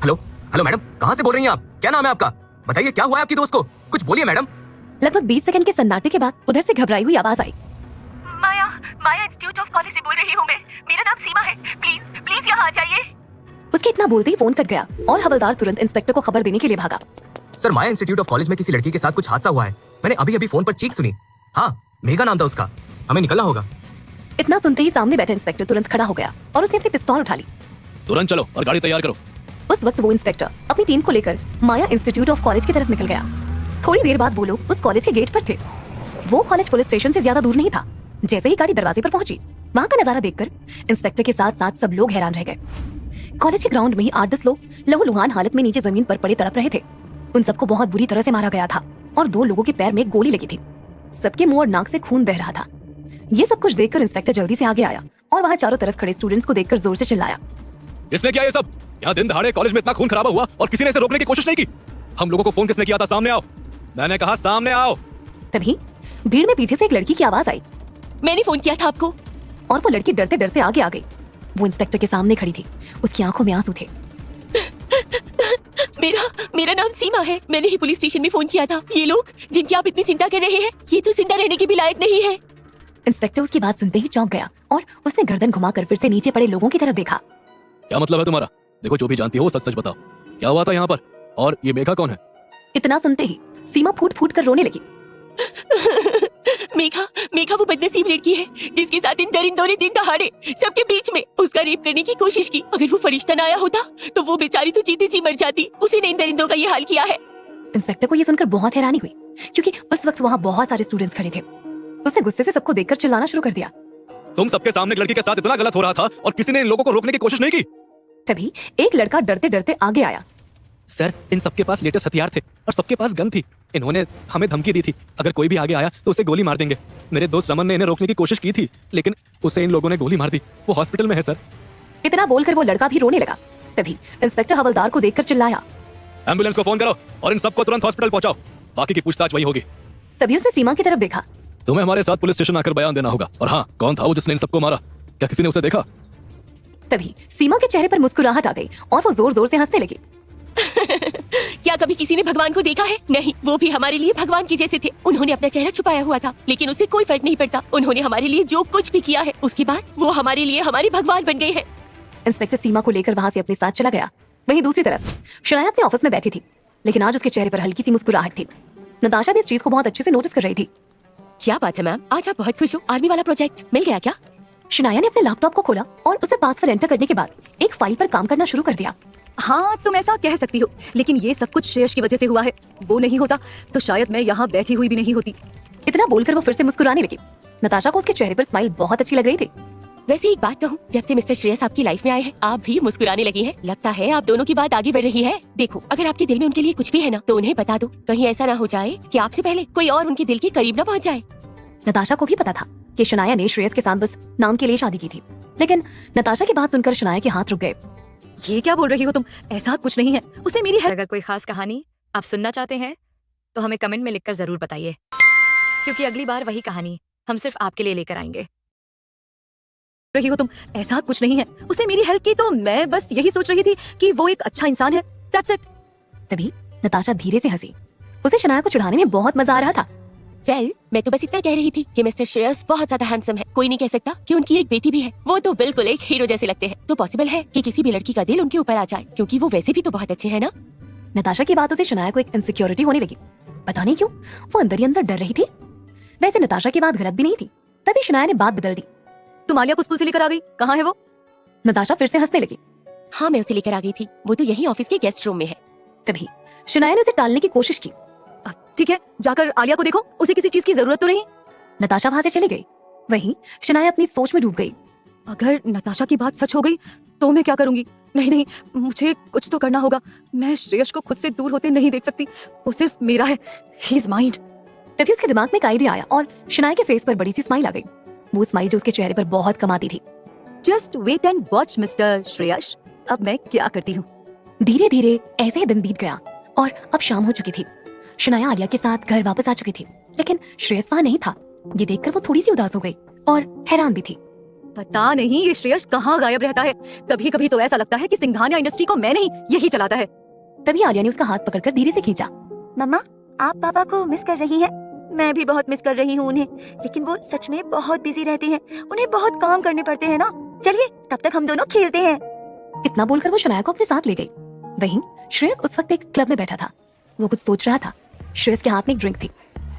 Hello hello madam, कहाँ से बोल रही हैं आप? क्या नाम है आपका? बताइए क्या हुआ है आपकी दोस्त को? कुछ बोलिए मैडम। लगभग 20 सेकंड के सन्नाटे के बाद उधर से घबराई हुई आवाज आई। माया माया इंस्टीट्यूट ऑफ कॉलेज से बोल रही हूँ मैं। मेरा नाम सीमा है। प्लीज प्लीज यहाँ आ जाइए। उसके इतना बोलते ही फोन कट गया और हवलदार तुरंत इंस्पेक्टर को खबर देने के लिए भागा। Sir, Maya institute of college में किसी लड़की के साथ कुछ हादसा हुआ है। मैंने अभी अभी फोन पर चीख सुनी। हाँ, मेघा नाम था उसका। हमें निकलना होगा। इतना सुनते ही सामने बैठे इंस्पेक्टर तुरंत खड़ा हो गया और उसने अपनी पिस्तौल उठा ली। तुरंत चलो और गाड़ी तैयार करो। उस वक्त वो इंस्पेक्टर अपनी टीम को लेकर माया इंस्टीट्यूट ऑफ कॉलेज की तरफ निकल गया। थोड़ी देर बाद वो लोग उस कॉलेज के गेट पर थे। वो कॉलेज पुलिस स्टेशन से ज्यादा दूर नहीं था। जैसे ही गाड़ी दरवाजे पर पहुंची, वहां का नजारा देखकर इंस्पेक्टर के साथ साथ सब लोग हैरान रह गए। कॉलेज के ग्राउंड में ही 8-10 लोग लहूलुहान हालत में नीचे जमीन पर पड़े तड़प रहे थे। उन सबको बहुत बुरी तरह से मारा गया था और 2 लोगों के पैर में गोली लगी थी। सबके मुंह और नाक से खून बह रहा था। ये सब कुछ देखकर इंस्पेक्टर जल्दी से आगे आया और वहां चारों तरफ खड़े स्टूडेंट्स को देखकर जोर से चिल्लाया, किसने किया ये सब? यहाँ दिन दहाड़े कॉलेज में इतना खून खराबा हुआ और किसी ने इसे रोकने की कोशिश नहीं की। हम लोगों को फोन किसने किया था? सामने आओ। मैंने कहा सामने आओ। तभी भीड़ में पीछे से एक लड़की की आवाज आई। मैंने फोन किया था आपको। और वो लड़की डरते डरते आगे आ गई। वो इंस्पेक्टर के सामने खड़ी थी। उसकी आंखों में आंसू थे। मेरा नाम सीमा है। मैंने ही पुलिस स्टेशन में फोन किया था। ये लोग जिनकी आप इतनी चिंता कर रहे हैं, ये तो जिंदा रहने के भी लायक नहीं है। इंस्पेक्टर उसकी बात सुनते ही चौंक गया और उसने गर्दन घुमाकर फिर से नीचे पड़े लोगों की तरफ देखा। क्या मतलब है तुम्हारा? देखो, जो भी जानती हो सच सच बताओ। क्या हुआ था यहाँ पर? और ये मेघा कौन है? इतना सुनते ही सीमा फूट फूट कर रोने लगी। मेघा वो बदनसीब लड़की है जिसके साथ इन दरिंदों ने दिन दहाड़े सबके बीच में उसका रेप करने की कोशिश की। अगर वो फरिश्ता ना आया होता तो वो बेचारी तो जीते जी मर जाती। उसी ने इन दरिंदों का ये हाल किया है। इंस्पेक्टर को ये सुनकर बहुत हैरानी हुई क्योंकि उस वक्त वहाँ बहुत सारे स्टूडेंट्स खड़े थे। उसने गुस्से से सबको देखकर चिल्लाना शुरू कर दिया, तुम सबके सामने एक लड़की के साथ इतना गलत हो रहा था और किसी ने इन लोगों को रोकने की कोशिश नहीं की। तभी एक लड़का डरते डरते आगे आया। सर, इन सबके पास लेटेस्ट हथियार थे और सबके पास गन थी। इन्होंने हमें धमकी दी थी, अगर कोई भी आगे आया तो उसे गोली मार देंगे। मेरे दोस्त रमन ने इन्हें रोकने की कोशिश की थी, लेकिन उसे इन लोगों ने गोली मार दी। वो हॉस्पिटल में है सर। इतना बोलकर वो लड़का भी रोने लगा। तभी इंस्पेक्टर हवलदार को देखकर चिल्लाया, एम्बुलेंस को फोन करो और इन सबको तुरंत हॉस्पिटल पहुंचाओ। बाकी की पूछताछ वही होगी। तभी उसने सीमा की तरफ देखा। तुम्हें हमारे साथ पुलिस स्टेशन आकर बयान देना होगा। और हाँ, कौन था वो जिसने इन सबको मारा? क्या किसी ने उसे देखा? तभी सीमा के चेहरे पर मुस्कुराहट आ गई और वो जोर जोर से हंसने लगी। क्या कभी किसी ने भगवान को देखा है? नहीं, वो भी हमारे लिए भगवान के जैसे थे। उन्होंने अपना चेहरा छुपाया हुआ था, लेकिन उससे कोई फर्क नहीं पड़ता। उन्होंने हमारे लिए जो कुछ भी किया है, उसके बाद वो हमारे लिए हमारे भगवान बन गए हैं। इंस्पेक्टर सीमा को लेकर वहाँ से अपने साथ चला गया। वहीं दूसरी तरफ शनाया अपने ऑफिस में बैठी थी, लेकिन आज उसके चेहरे पर हल्की सी मुस्कुराहट थी। नताशा भी इस चीज को बहुत अच्छे से नोटिस कर रही थी। क्या बात है मैम, आज आप बहुत खुश हो। आर्मी वाला प्रोजेक्ट मिल गया क्या? शनाया ने अपने लैपटॉप को खोला और उसमें पासवर्ड एंटर करने के बाद एक फाइल पर काम करना शुरू कर दिया। हाँ, तुम ऐसा कह सकती हो, लेकिन ये सब कुछ श्रेयस की वजह से हुआ है। वो नहीं होता तो शायद मैं यहाँ बैठी हुई भी नहीं होती। इतना बोलकर वो फिर से मुस्कुराने लगी। नताशा को उसके चेहरे पर स्माइल बहुत अच्छी लग रही थी। वैसे एक बात कहूँ, जब से मिस्टर श्रेयस आपकी लाइफ में आए हैं, आप भी मुस्कुराने लगी हैं। लगता है आप दोनों की बात आगे बढ़ रही है। देखो, अगर आपके दिल में उनके लिए कुछ भी है ना, तो उन्हें बता दो। कहीं ऐसा ना हो जाए कि आपसे पहले कोई और उनके दिल के करीब ना पहुँच जाए। नताशा को भी पता था कि शनाया ने श्रेयस के साथ बस नाम के लिए शादी की थी, लेकिन नताशा की बात सुनकर शनाया के हाथ रुक गए। ये क्या बोल रही हो तुम? ऐसा कुछ नहीं है। उसने मेरी हेल्प अगर कोई खास कहानी आप सुनना चाहते हैं तो हमें कमेंट में लिखकर जरूर बताइए, क्योंकि अगली बार वही कहानी हम सिर्फ आपके लिए लेकर आएंगे। रही हो तुम? ऐसा कुछ नहीं है। उसने मेरी हेल्प की तो मैं बस यही सोच रही थी कि वो एक अच्छा इंसान है। That's it. तभी नताशा धीरे से हंसी। उसे शनाया को चिढ़ाने में बहुत मजा आ रहा था। वेल, मैं तो बस इतना कह रही थी कि मिस्टर श्रेयस बहुत ज्यादा हैंडसम है। कोई नहीं कह सकता कि उनकी एक बेटी भी है। वो तो बिल्कुल एक हीरो जैसे लगते हैं। तो पॉसिबल है कि किसी भी लड़की का दिल उनके ऊपर आ जाए, क्योंकि वो वैसे भी तो बहुत अच्छे हैं ना। नताशा की बातों से शनाया को एक इनसिक्योरिटी होने लगी। पता नहीं क्यों वो अंदर ही अंदर डर रही थी। वैसे नताशा की बात गलत भी नहीं थी। तभी शनाया ने बात बदल दी। तुम आलिया को स्कूल से लेकर आ गई? कहाँ है वो? नताशा फिर से हंसने लगी। हाँ, मैं उसे लेकर आ गई थी। वो तो यही ऑफिस के गेस्ट रूम में है। तभी शनाया ने उसे टालने की कोशिश की। ठीक है, जाकर आलिया को देखो। उसे किसी चीज की जरूरत तो नहीं। नताशा वहाँ से चली गई। वहीं शनाया अपनी सोच में डूब गई। अगर नताशा की बात सच हो गई तो मैं क्या करूंगी? नहीं, मुझे कुछ तो करना होगा। मैं श्रेयस को खुद से दूर होते नहीं देख सकती। वो सिर्फ मेरा है। He is mind. तभी उसके दिमाग में एक आइडिया आया और शनाया के फेस पर बड़ी सी स्माइल आ गई। वो स्माइल जो उसके चेहरे पर बहुत कम आती थी। Just wait and watch mister Shreyas, अब मैं क्या करती हूँ। धीरे धीरे ऐसे ही दिन बीत गया और अब शाम हो चुकी थी। शनाया आलिया के साथ घर वापस आ चुकी थी, लेकिन श्रेयस वहाँ नहीं था। ये देखकर वो थोड़ी सी उदास हो गई और हैरान भी थी। पता नहीं ये श्रेयस कहाँ गायब रहता है। कभी कभी तो ऐसा लगता है कि सिंघानिया इंडस्ट्री को मैं नहीं यही चलाता है। तभी आलिया ने उसका हाथ पकड़कर धीरे से खींचा। मम्मा, आप पापा को मिस कर रही हैं? मैं भी बहुत मिस कर रही हूँ उन्हें, लेकिन वो सच में बहुत बिजी रहती हैं। उन्हें बहुत काम करने पड़ते हैं ना। चलिए तब तक हम दोनों खेलते हैं। इतना बोलकर वो शनाया को अपने साथ ले गई। वहीं श्रेयस उस वक्त एक क्लब में बैठा था। वो कुछ सोच रहा था। श्रेयस के हाथ में एक ड्रिंक थी,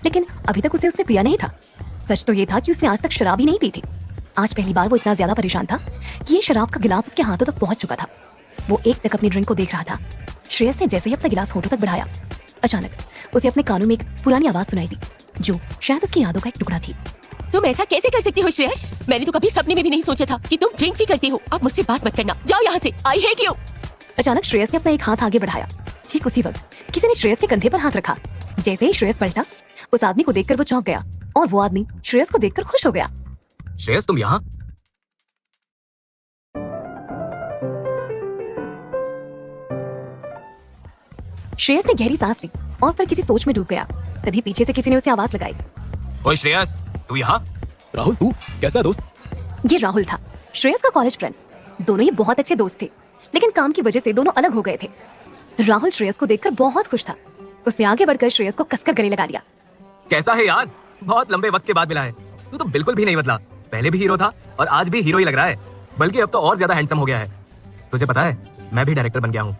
लेकिन अभी तक उसे उसने पिया नहीं था। सच तो ये था कि उसने आज तक शराब ही नहीं पी थी। आज पहली बार वो इतना ज्यादा परेशान था कि ये शराब का गिलास उसके हाथों तक पहुंच चुका था। वो एक तक अपनी ड्रिंक को देख रहा था। श्रेयस ने जैसे ही अपना गिलास होठों तक बढ़ाया, अचानक उसे अपने कानों में एक पुरानी आवाज सुनाई दी, जो शायद उसकी यादों का एक टुकड़ा थी। तुम ऐसा कैसे कर सकती हो श्रेयस? मैंने तो कभी सपने में भी नहीं सोचा था कि तुम ड्रिंक भी करती हो। अब मुझसे बात मत करना, जाओ यहाँ से। I hate you. अचानक श्रेयस ने अपना एक हाथ आगे बढ़ाया। ठीक उसी वक्त किसी ने श्रेयस के कंधे पर हाथ रखा। जैसे ही श्रेयस पलटा, उस आदमी को देखकर वो चौंक गया और वो आदमी श्रेयस को देखकर खुश हो गया। श्रेयस तुम यहाँ? श्रेयस ने गहरी सांस ली और फिर किसी सोच में डूब गया। तभी पीछे से किसी ने उसे आवाज लगाई। ओए श्रेयस, तू यहाँ? राहुल तू कैसा है दोस्त? ये राहुल था, श्रेयस का कॉलेज फ्रेंड। दोनों ही बहुत अच्छे दोस्त थे, लेकिन काम की वजह से दोनों अलग हो गए थे। राहुल श्रेयस को देखकर बहुत खुश था। उसने आगे बढ़कर श्रेयस को कसकर गले लगा लिया। कैसा है यार? बहुत लंबे वक्त के बाद मिला है। तू तो बिल्कुल भी नहीं बदला। पहले भी हीरो था और आज भी हीरो ही लग रहा है, बल्कि अब तो और ज्यादा हैंडसम हो गया है। तुझे पता है, मैं भी डायरेक्टर बन गया हूँ।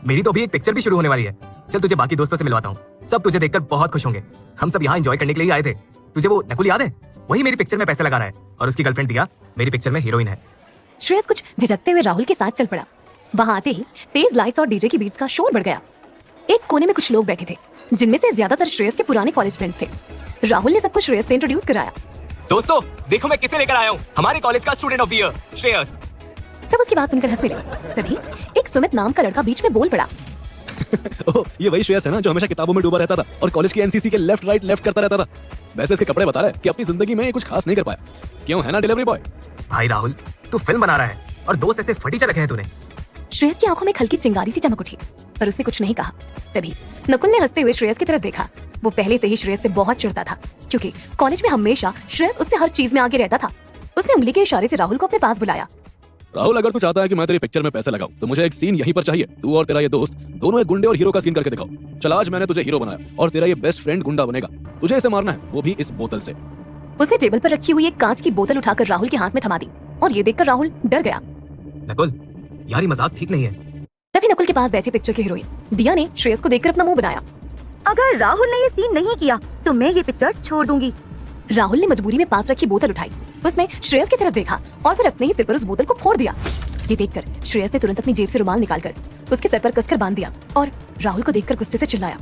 मेरी तो अभी एक पिक्चर भी शुरू होने वाली है। चल तुझे बाकी दोस्तों से मिलवाता हूँ। सब तुझे देखकर बहुत खुश होंगे। हम सब यहाँ एंजॉय करने के लिए आए थे। तुझे वो नकुल याद है? वही मेरी पिक्चर में पैसे लगा रहा है और उसकी गर्लफ्रेंड दिया मेरी पिक्चर में हीरोइन है। श्रेयस कुछ झिझकते हुए राहुल के साथ चल पड़ा। वहां आते ही तेज लाइट्स और डीजे की बीट्स का शोर बढ़ गया। एक कोने में कुछ लोग बैठे थे, जिनमें से ज्यादातर श्रेयस के पुराने कॉलेज फ्रेंड्स थे। राहुल ने सबको श्रेयस से इंट्रोड्यूस कराया। दोस्तों देखो मैं किसे लेकर आया हूँ, हमारे कॉलेज का student of the year Shreyas. सब उसकी बात सुनकर हंसने लगे। तभी एक सुमित नाम का लड़का बीच में बोल पड़ा। ओह, ये वही श्रेयस है ना जो हमेशा किताबों में डूबा रहता था और कॉलेज की एनसीसी के लेफ्ट राइट लेफ्ट करता रहता था। वैसे इसके कपड़े बता रहे हैं कि अपनी जिंदगी में ये कुछ खास नहीं कर पाया। क्यों है ना डिलीवरी बॉय? भाई राहुल, तू फिल्म बना रहा है और दोस्त ऐसे फटीचर रखे हैं तूने। श्रेयस की आंखों में हल्की चिंगारी सी चमक उठी, पर उसने कुछ नहीं कहा। तभी नकुल ने हंसते हुए श्रेयस की तरफ देखा। वो पहले से ही श्रेयस से बहुत चिढ़ता था, क्योंकि कॉलेज में हमेशा श्रेयस उससे हर चीज में आगे रहता था। उसने उंगली के इशारे से राहुल को अपने पास बुलाया। राहुल, अगर तू चाहता है कि मैं तेरी पिक्चर में पैसे लगाऊं, तो मुझे एक सीन यहीं पर चाहिए। तू और तेरा ये दोस्त दोनों एक गुंडे और हीरो का सीन करके दिखाओ। चल, आज मैंने तुझे हीरो बनाया और तेरा ये बेस्ट फ्रेंड गुंडा बनेगा। तुझे इसे मारना है, वो भी इस बोतल से। उसने टेबल पर रखी हुई एक कांच की बोतल उठाकर राहुल के हाथ में थमा दी और ये देखकर राहुल डर गया। नकुल, यार ये मजाक ठीक नहीं है। तभी नकुल के पास बैठी पिक्चर की हीरोइन दिया ने श्रेयस को देखकर अपना मुंह बनाया। अगर राहुल ने ये सीन नहीं किया तो मैं ये पिक्चर छोड़ दूंगी। राहुल ने मजबूरी में पास रखी बोतल उठाई। उसने श्रेयस की तरफ देखा और फिर अपने ही सिर पर उस बोतल को फोड़ दिया। ये देखकर श्रेयस ने तुरंत अपनी जेब से रुमाल निकालकर उसके सर पर कसकर बांध दिया और राहुल को देखकर गुस्से से चिल्लाया।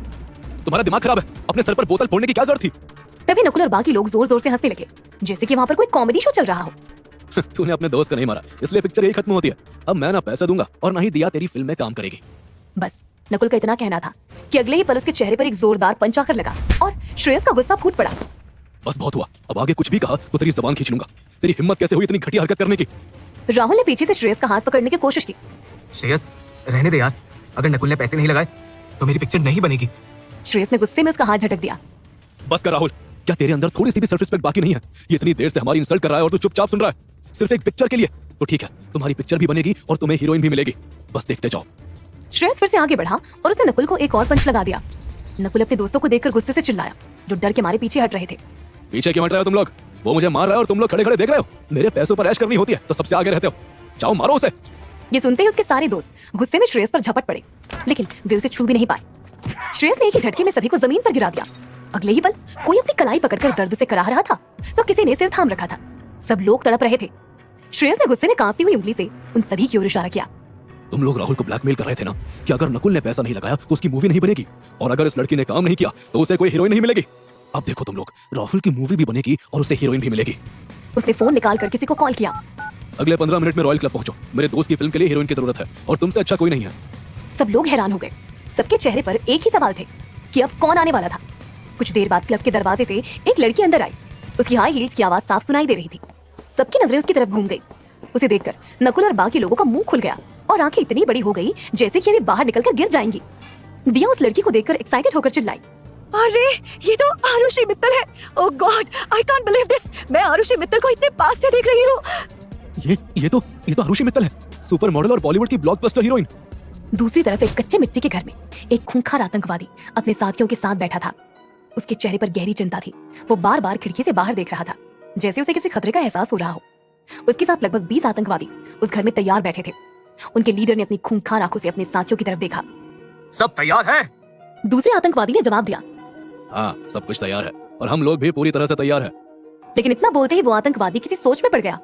तुम्हारा दिमाग खराब है? अपने सर पर बोतल फोड़ने की क्या जरूरत थी? तभी नकुल और बाकी लोग जोर जोर से हंसने लगे, जैसे कि वहाँ पर कोई कॉमेडी शो चल रहा हो। तूने अपने दोस्त को नहीं मारा, इसलिए पिक्चर यही खत्म होती है। अब मैं ना पैसा दूंगा और ना ही दिया तेरी फिल्म में काम करेगी। बस नकुल का इतना कहना था कि अगले ही पल उसके चेहरे पर एक जोरदार पंच आकर लगा और श्रेयस का गुस्सा फूट पड़ा। बस बहुत हुआ, अब आगे कुछ भी कहा तो तेरी जबान खींच लूंगा। तेरी हिम्मत कैसे हुई इतनी घटिया हरकत करने की? राहुल ने पीछे से श्रेयस का हाथ पकड़ने की कोशिश की। श्रेयस रहने दे यार, अगर नकुल ने पैसे नहीं लगाए तो मेरी पिक्चर नहीं बनेगी। श्रेयस ने गुस्से में उसका हाथ झटक दिया। बस कर राहुल, क्या तेरे अंदर थोड़ी सी भी सेल्फ रिस्पेक्ट बाकी नहीं है? ये इतनी देर से हमारी इंसल्ट कर रहा है और तू चुपचाप सुन रहा है, सिर्फ एक पिक्चर के लिए। तो ठीक है, तुम्हारी पिक्चर भी बनेगी और तुम्हें हीरोइन भी मिलेगी। बस देखते जाओ। श्रेयस फिर से आगे बढ़ा और उसने नकुल को एक और पंच लगा दिया। नकुल अपने दोस्तों को देखकर गुस्से से चिल्लाया, जो डर के मारे पीछे हट रहे थे। पीछे क्यों हट रहे हो तुम लोग? वो मुझे मार रहा है और तुम लोग खड़े खड़े देख रहे हो। मेरे पैसों पर ऐश करनी होती है तो सबसे आगे रहते हो। जाओ मारो उसे। ये सुनते ही उसके सारे दोस्त गुस्से में श्रेयस पर झपट पड़े, लेकिन वे उसे छू भी नहीं पाए। श्रेयस ने एक ही झटके में सभी को जमीन पर गिरा दिया। अगले ही पल कोई अपनी कलाई पकड़कर दर्द से कराह रहा था, तो किसी ने सिर थाम रखा था। सब लोग तड़प रहे थे। श्रेयस ने गुस्से में कांपती हुई उंगली से उन सभी की ओर इशारा किया। तुम लोग राहुल को ब्लैकमेल कर रहे थे ना कि अगर नकुल ने पैसा नहीं लगाया तो उसकी मूवी नहीं बनेगी, और अगर इस लड़की ने काम नहीं किया तो उसे कोई हीरोइन नहीं मिलेगी। अब देखो तुम लोग, राहुल की मूवी भी बनेगी और उसे हीरोइन भी मिलेगी। उसने फोन निकालकर किसी को कॉल किया। अगले 15 मिनट में रॉयल क्लब पहुंचो। मेरे दोस्त की फिल्म के लिए हीरोइन की जरूरत है और तुमसे अच्छा कोई नहीं है। सब लोग हैरान हो गए। सबके चेहरे पर एक ही सवाल थे कि अब कौन आने वाला था। कुछ देर बाद क्लब के दरवाजे से एक लड़की अंदर आई। उसकी हाई हील्स की आवाज साफ सुनाई दे रही थी। सबकी नजरें उसकी तरफ घूम गई। उसे देखकर नकुल और बाकी लोगों का मुंह खुल गया और आंखें इतनी बड़ी हो गई जैसे कि वे बाहर निकलकर गिर जाएंगी। दिया उस लड़की को देखकर एक्साइटेड होकर चिल्लाई, अरे ये तो आरुषि मित्तल है। Oh god, I can't believe this. मैं आरुषि मित्तल को इतने पास से देख रही हूँ। ये तो आरुषि मित्तल है, सुपर मॉडल और बॉलीवुड की ब्लॉकबस्टर हीरोइन। दूसरी तरफ एक कच्चे मिट्टी के घर में एक खूंखार आतंकवादी अपने साथियों के साथ बैठा था। उसके चेहरे पर गहरी चिंता थी। वो बार बार खिड़की से बाहर देख रहा था, जैसे उसे किसी खतरे का एहसास हो रहा हो। उसके साथ लगभग 20 आतंकवादी उस घर में तैयार बैठे थे। उनके लीडर ने अपनी खूंखार आंखों से अपने साथियों की तरफ देखा। सब तैयार है? दूसरे आतंकवादी ने जवाब दिया। हाँ, सब कुछ तैयार है और हम लोग भी पूरी तरह से तैयार है। लेकिन इतना बोलते ही वो आतंकवादी किसी सोच में पड़ गया,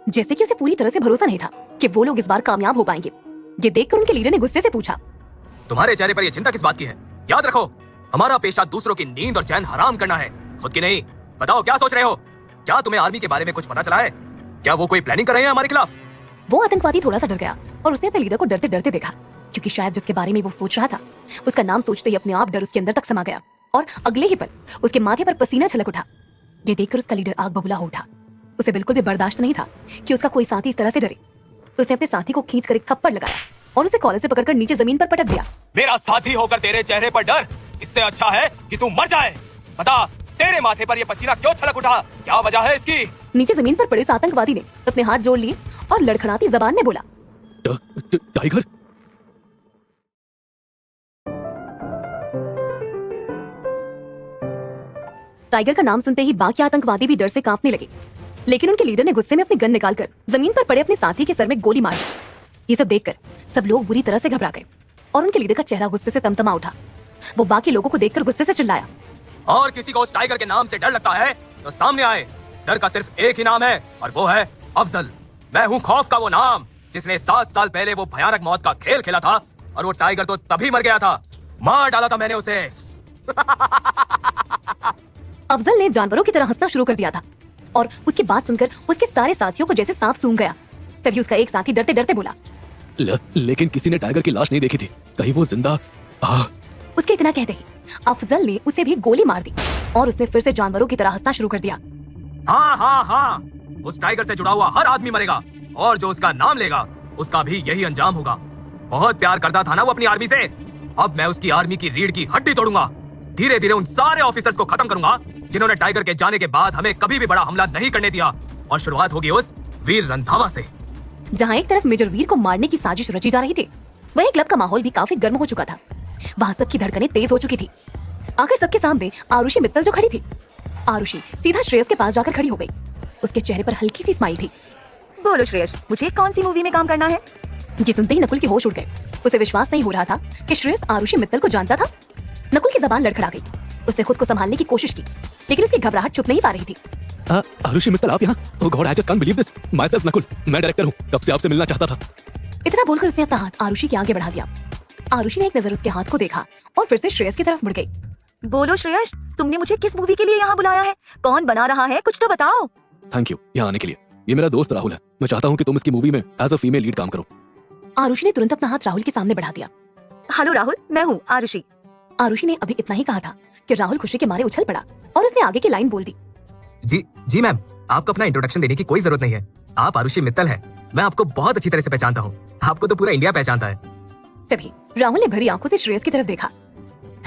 जैसे कि उसे पूरी तरह से भरोसा नहीं था कि वो लोग इस बार कामयाब हो पाएंगे। ये देखकर उनके लीडर ने गुस्से से पूछा, तुम्हारे चेहरे पर ये चिंता किस बात की है? याद रखो, हमारा पेशा दूसरों की नींद और चैन हराम करना है, खुद की नहीं। बताओ क्या सोच रहे हो? क्या तुम्हें आर्मी के बारे में कुछ पता चला है? क्या वो कोई प्लानिंग कर रहे हैं हमारे खिलाफ? वो आतंकवादी थोड़ा सा डर गया और उसने अपने लीडर को डरते डरते देखा, क्योंकि शायद जिसके बारे में वो सोच रहा था उसका नाम सोचते ही अपने आप डर उसके अंदर तक समा गया और अगले ही पल उसके माथे पर पसीना छलक उठा। ये देखकर उसका लीडर आग बबूला हो उठा। उसे बिल्कुल भी बर्दाश्त नहीं था कि उसका कोई साथी इस तरह से डरे। उसने अपने साथी को खींचकर एक थप्पड़ लगाया और उसे कॉलर से पकड़कर नीचे जमीन पर पटक दिया। मेरा साथी होकर तेरे चेहरे पर डर, इससे अच्छा है कि तू मर जाए। बता, तेरे माथे पर ये पसीना क्यों छलक उठा? क्या वजह है इसकी? नीचे जमीन पर पड़े उस आतंकवादी ने अपने हाथ जोड़ लिए और लड़खड़ाती जबान में बोला, टाइगर? टाइगर का नाम सुनते ही बाकी आतंकवादी भी डर से कांपने लगे। लेकिन उनके लीडर ने गुस्से में अपनी गन निकालकर जमीन पर पड़े अपने साथी के सर में गोली मार दी। ये सब देखकर सब लोग बुरी तरह से घबरा गए और उनके लीडर का चेहरा गुस्से से तमतमा उठा। वो बाकी लोगों को देखकर गुस्से से चिल्लाया, और किसी को उस टाइगर के नाम से डर लगता है तो सामने आए। डर का सिर्फ एक ही नाम है और वो है अफजल। मैं हूँ खौफ का वो नाम जिसने 7 साल पहले वो भयानक मौत का खेल खेला था, और वो टाइगर तो तभी मर गया था, मार डाला था मैंने उसे। अफजल ने जानवरों की तरह हंसना शुरू कर दिया था और उसकी बात सुनकर उसके सारे साथियों को जैसे सांप सूंघ गया। तभी उसका एक साथी डरते डरते बोला, लेकिन किसी ने टाइगर की लाश नहीं देखी थी, कहीं वो जिंदा? उसके इतना कहते ही अफजल ने उसे भी गोली मार दी और उसने फिर से जानवरों की तरह हंसना शुरू कर दिया। हाँ हाँ हाँ, उस टाइगर से जुड़ा हुआ हर आदमी मरेगा और जो उसका नाम लेगा उसका भी यही अंजाम होगा। बहुत प्यार करता था ना वो अपनी आर्मी से। अब मैं उसकी आर्मी की रीढ़ की हड्डी तोड़ूंगा। धीरे धीरे उन सारे ऑफिसर्स को खत्म करूंगा जिन्होंने टाइगर के जाने के बाद हमें कभी भी बड़ा हमला नहीं करने दिया। और शुरुआत होगी उस वीर रंधावा से। जहाँ एक तरफ मेजर वीर को मारने की साजिश रची जा रही थी, वहीं क्लब का माहौल भी काफी गर्म हो चुका था। वहाँ सबकी धड़कनें तेज हो चुकी थी। आखिर सबके सामने आरुषि मित्तल जो खड़ी थी। आरुषि सीधा श्रेयस के पास जाकर खड़ी हो गई। उसके चेहरे पर हल्की सी स्माइल थी। बोलो श्रेयस, मुझे कौन सी मूवी में काम करना है? ये सुनते ही नकुल के होश उड़ गए। उसे विश्वास नहीं हो रहा था कि श्रेयस आरुषि मित्तल को जानता था। नकुल की जबान लड़खड़ा गई। उसने खुद को संभालने की कोशिश की, लेकिन उसकी घबराहट चुप नहीं पा रही थी। आरुषि मित्तल, आप यहाँ? Oh god, I just can't believe this. Myself Nakul, मैं डायरेक्टर हूँ, कब से आपसे मिलना चाहता था। इतना बोलकर उसने अपना हाथ आरुषि के आगे बढ़ा दिया। आरुषि ने एक नजर उसके हाथ को देखा और फिर से श्रेयस की तरफ मुड़ गई। बोलो श्रेयस, तुमने मुझे किस मूवी के लिए यहाँ बुलाया है? कौन बना रहा है, कुछ तो बताओ। थैंक यू यहाँ आने के लिए। ये मेरा दोस्त राहुल है। मैं चाहता हूँ कि तुम इसकी मूवी में एज अ फीमेल लीड काम करो। आरुषि ने तुरंत अपना हाथ राहुल के सामने बढ़ा दिया। हेलो राहुल, मैं हूँ आरुषि। आरुषि ने अभी इतना ही कहा था कि राहुल खुशी के मारे उछल पड़ा और उसने आगे की लाइन बोल दी। जी मैम, आपको अपना इंट्रोडक्शन देने की कोई जरूरत नहीं है। आप आरुषि मित्तल है। मैं आपको बहुत अच्छी तरह से पहचानता हूँ। आपको तो पूरा इंडिया पहचानता है। तभी राहुल ने भरी आंखों से श्रेयस की तरफ देखा।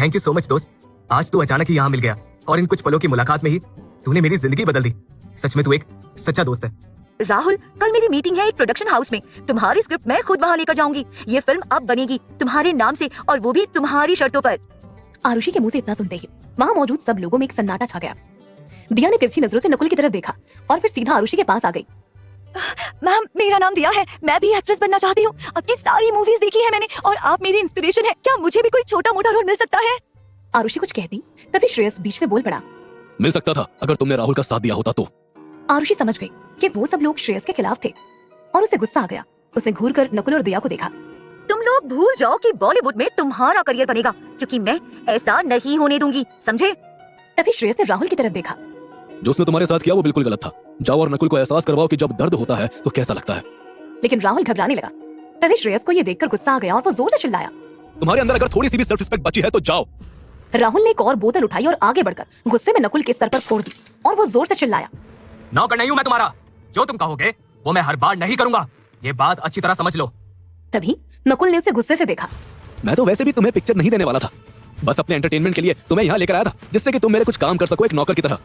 थैंक यू सो मच दोस्त। आज तू अचानक ही यहाँ मिल गया और इन कुछ पलों की मुलाकात में ही तूने मेरी जिंदगी बदल दी। सच में तू एक सच्चा दोस्त है। राहुल, कल मेरी मीटिंग है एक प्रोडक्शन हाउस में। तुम्हारी स्क्रिप्ट मैं खुद वहाँ लेकर जाऊंगी। ये फिल्म अब बनेगी तुम्हारे नाम से, और वो भी तुम्हारी शर्तों पर। आरुषि के मुंह से इतना सुनते ही वहाँ मौजूद सब लोगों में एक सन्नाटा छा गया। दिया ने तिरछी नजरों से नकुल की तरफ देखा और फिर सीधा आरुषि के पास आ गई। मैम, मेरा नाम दिया है। मैं भी एक्ट्रेस बनना चाहती हूँ। आपकी सारी मूवीज देखी है मैंने और आप मेरी इंस्पिरेशन है। क्या मुझे भी कोई छोटा मोटा रोल मिल सकता है? आरुषि कुछ कहती, तभी श्रेयस बीच में बोल पड़ा। मिल सकता था अगर तुमने राहुल का साथ दिया होता तो। आरुषि समझ गई कि वो सब लोग श्रेयस के खिलाफ थे और उसे गुस्सा आ गया। उसने घूर कर नकुल और दिया को देखा। तुम लोग भूल जाओ कि बॉलीवुड में तुम्हारा करियर बनेगा, क्योंकि मैं ऐसा नहीं होने दूंगी, समझे? तभी श्रेयस ने राहुल की तरफ देखा। जो उसने तुम्हारे साथ किया वो बिल्कुल गलत था। जाओ और नकुल को एहसास करवाओ कि जब दर्द होता है तो कैसा लगता है। लेकिन राहुल घबराने लगा। तभी श्रेयस को ये देखकर गुस्सा आ गया और वो जोर से चिल्लाया। तुम्हारे अंदर अगर थोड़ी सी भी सेल्फ रिस्पेक्ट बची है तो जाओ। राहुल ने एक और बोतल उठाई और आगे बढ़कर गुस्से में नकुल के सर पर फोड़ दी और वो जोर से चिल्लाया। नौकर नहीं हूँ मैं तुम्हारा। जो तुम कहोगे वो मैं हर बार नहीं करूंगा। ये बात अच्छी तरह समझ लो। तभी नकुल ने उसे गुस्से से देखा। मैं तो वैसे भी तुम्हें पिक्चर नहीं देने वाला था, बस अपने एंटरटेनमेंट के लिए तुम्हें यहाँ लेकर आया था, जिससे कि तुम मेरे कुछ काम कर सको एक नौकर की तरह।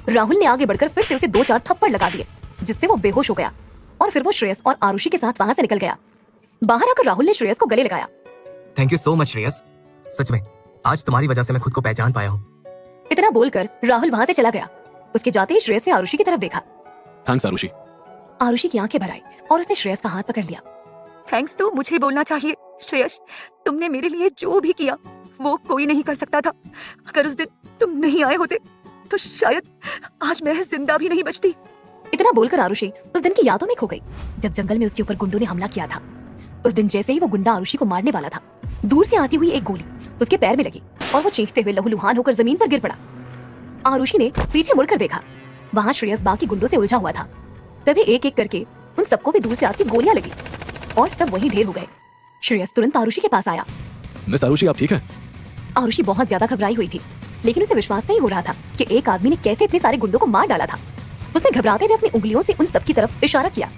राहुल ने आगे बढ़कर फिर से उसे 2-4 थप्पड़ लगा दिए, जिससे वो बेहोश हो गया और फिर वो श्रेयस और आरुषि के साथ वहां से निकल गया। बाहर आकर राहुल ने श्रेयस को गले लगाया। Thank you so much Shreyas, सच में आज तुम्हारी वजह से मैं खुद को पहचान पाया हूँ। इतना बोलकर राहुल वहां से चला गया। उसके जाते ही श्रेयस ने आरुषि की तरफ देखा। थैंक्स आरुषि। आरुषि की आंखें भर आई और उसने श्रेयस का हाथ पकड़ लिया। थैंक्स तो मुझे बोलना चाहिए श्रेयस, तुमने मेरे लिए जो भी किया वो कोई नहीं कर सकता था। अगर उस दिन तुम नहीं आए होते तो शायद आज मैं जिंदा भी नहीं बचती। इतना बोलकर आरुषि उस दिन की यादों में खो गई जब जंगल में उसके ऊपर गुंडों ने हमला किया था। उस दिन जैसे ही वो गुंडा आरुषि को मारने वाला था, दूर से आती हुई एक गोली उसके पैर में लगी और वो चीखते हुए लहूलुहान होकर जमीन पर गिर पड़ा। आरुषि ने पीछे मुड़कर देखा, वहां श्रेयस बाकी गुंडों से उलझा हुआ था। तभी एक एक करके उन सबको भी दूर से आती गोलियां लगी और सब वहीं ढेर हो गए। श्रेयस तुरंत आरुषि के पास आया। मिस आरुषि, आप ठीक हैं? आरुषि बहुत ज्यादा घबराई हुई थी, लेकिन उसे विश्वास नहीं हो रहा था कि एक आदमी ने कैसे इतने सारे गुंडों को मार डाला था। उसने घबराते हुए अपनी उंगलियों से उन सब की तरफ इशारा किया।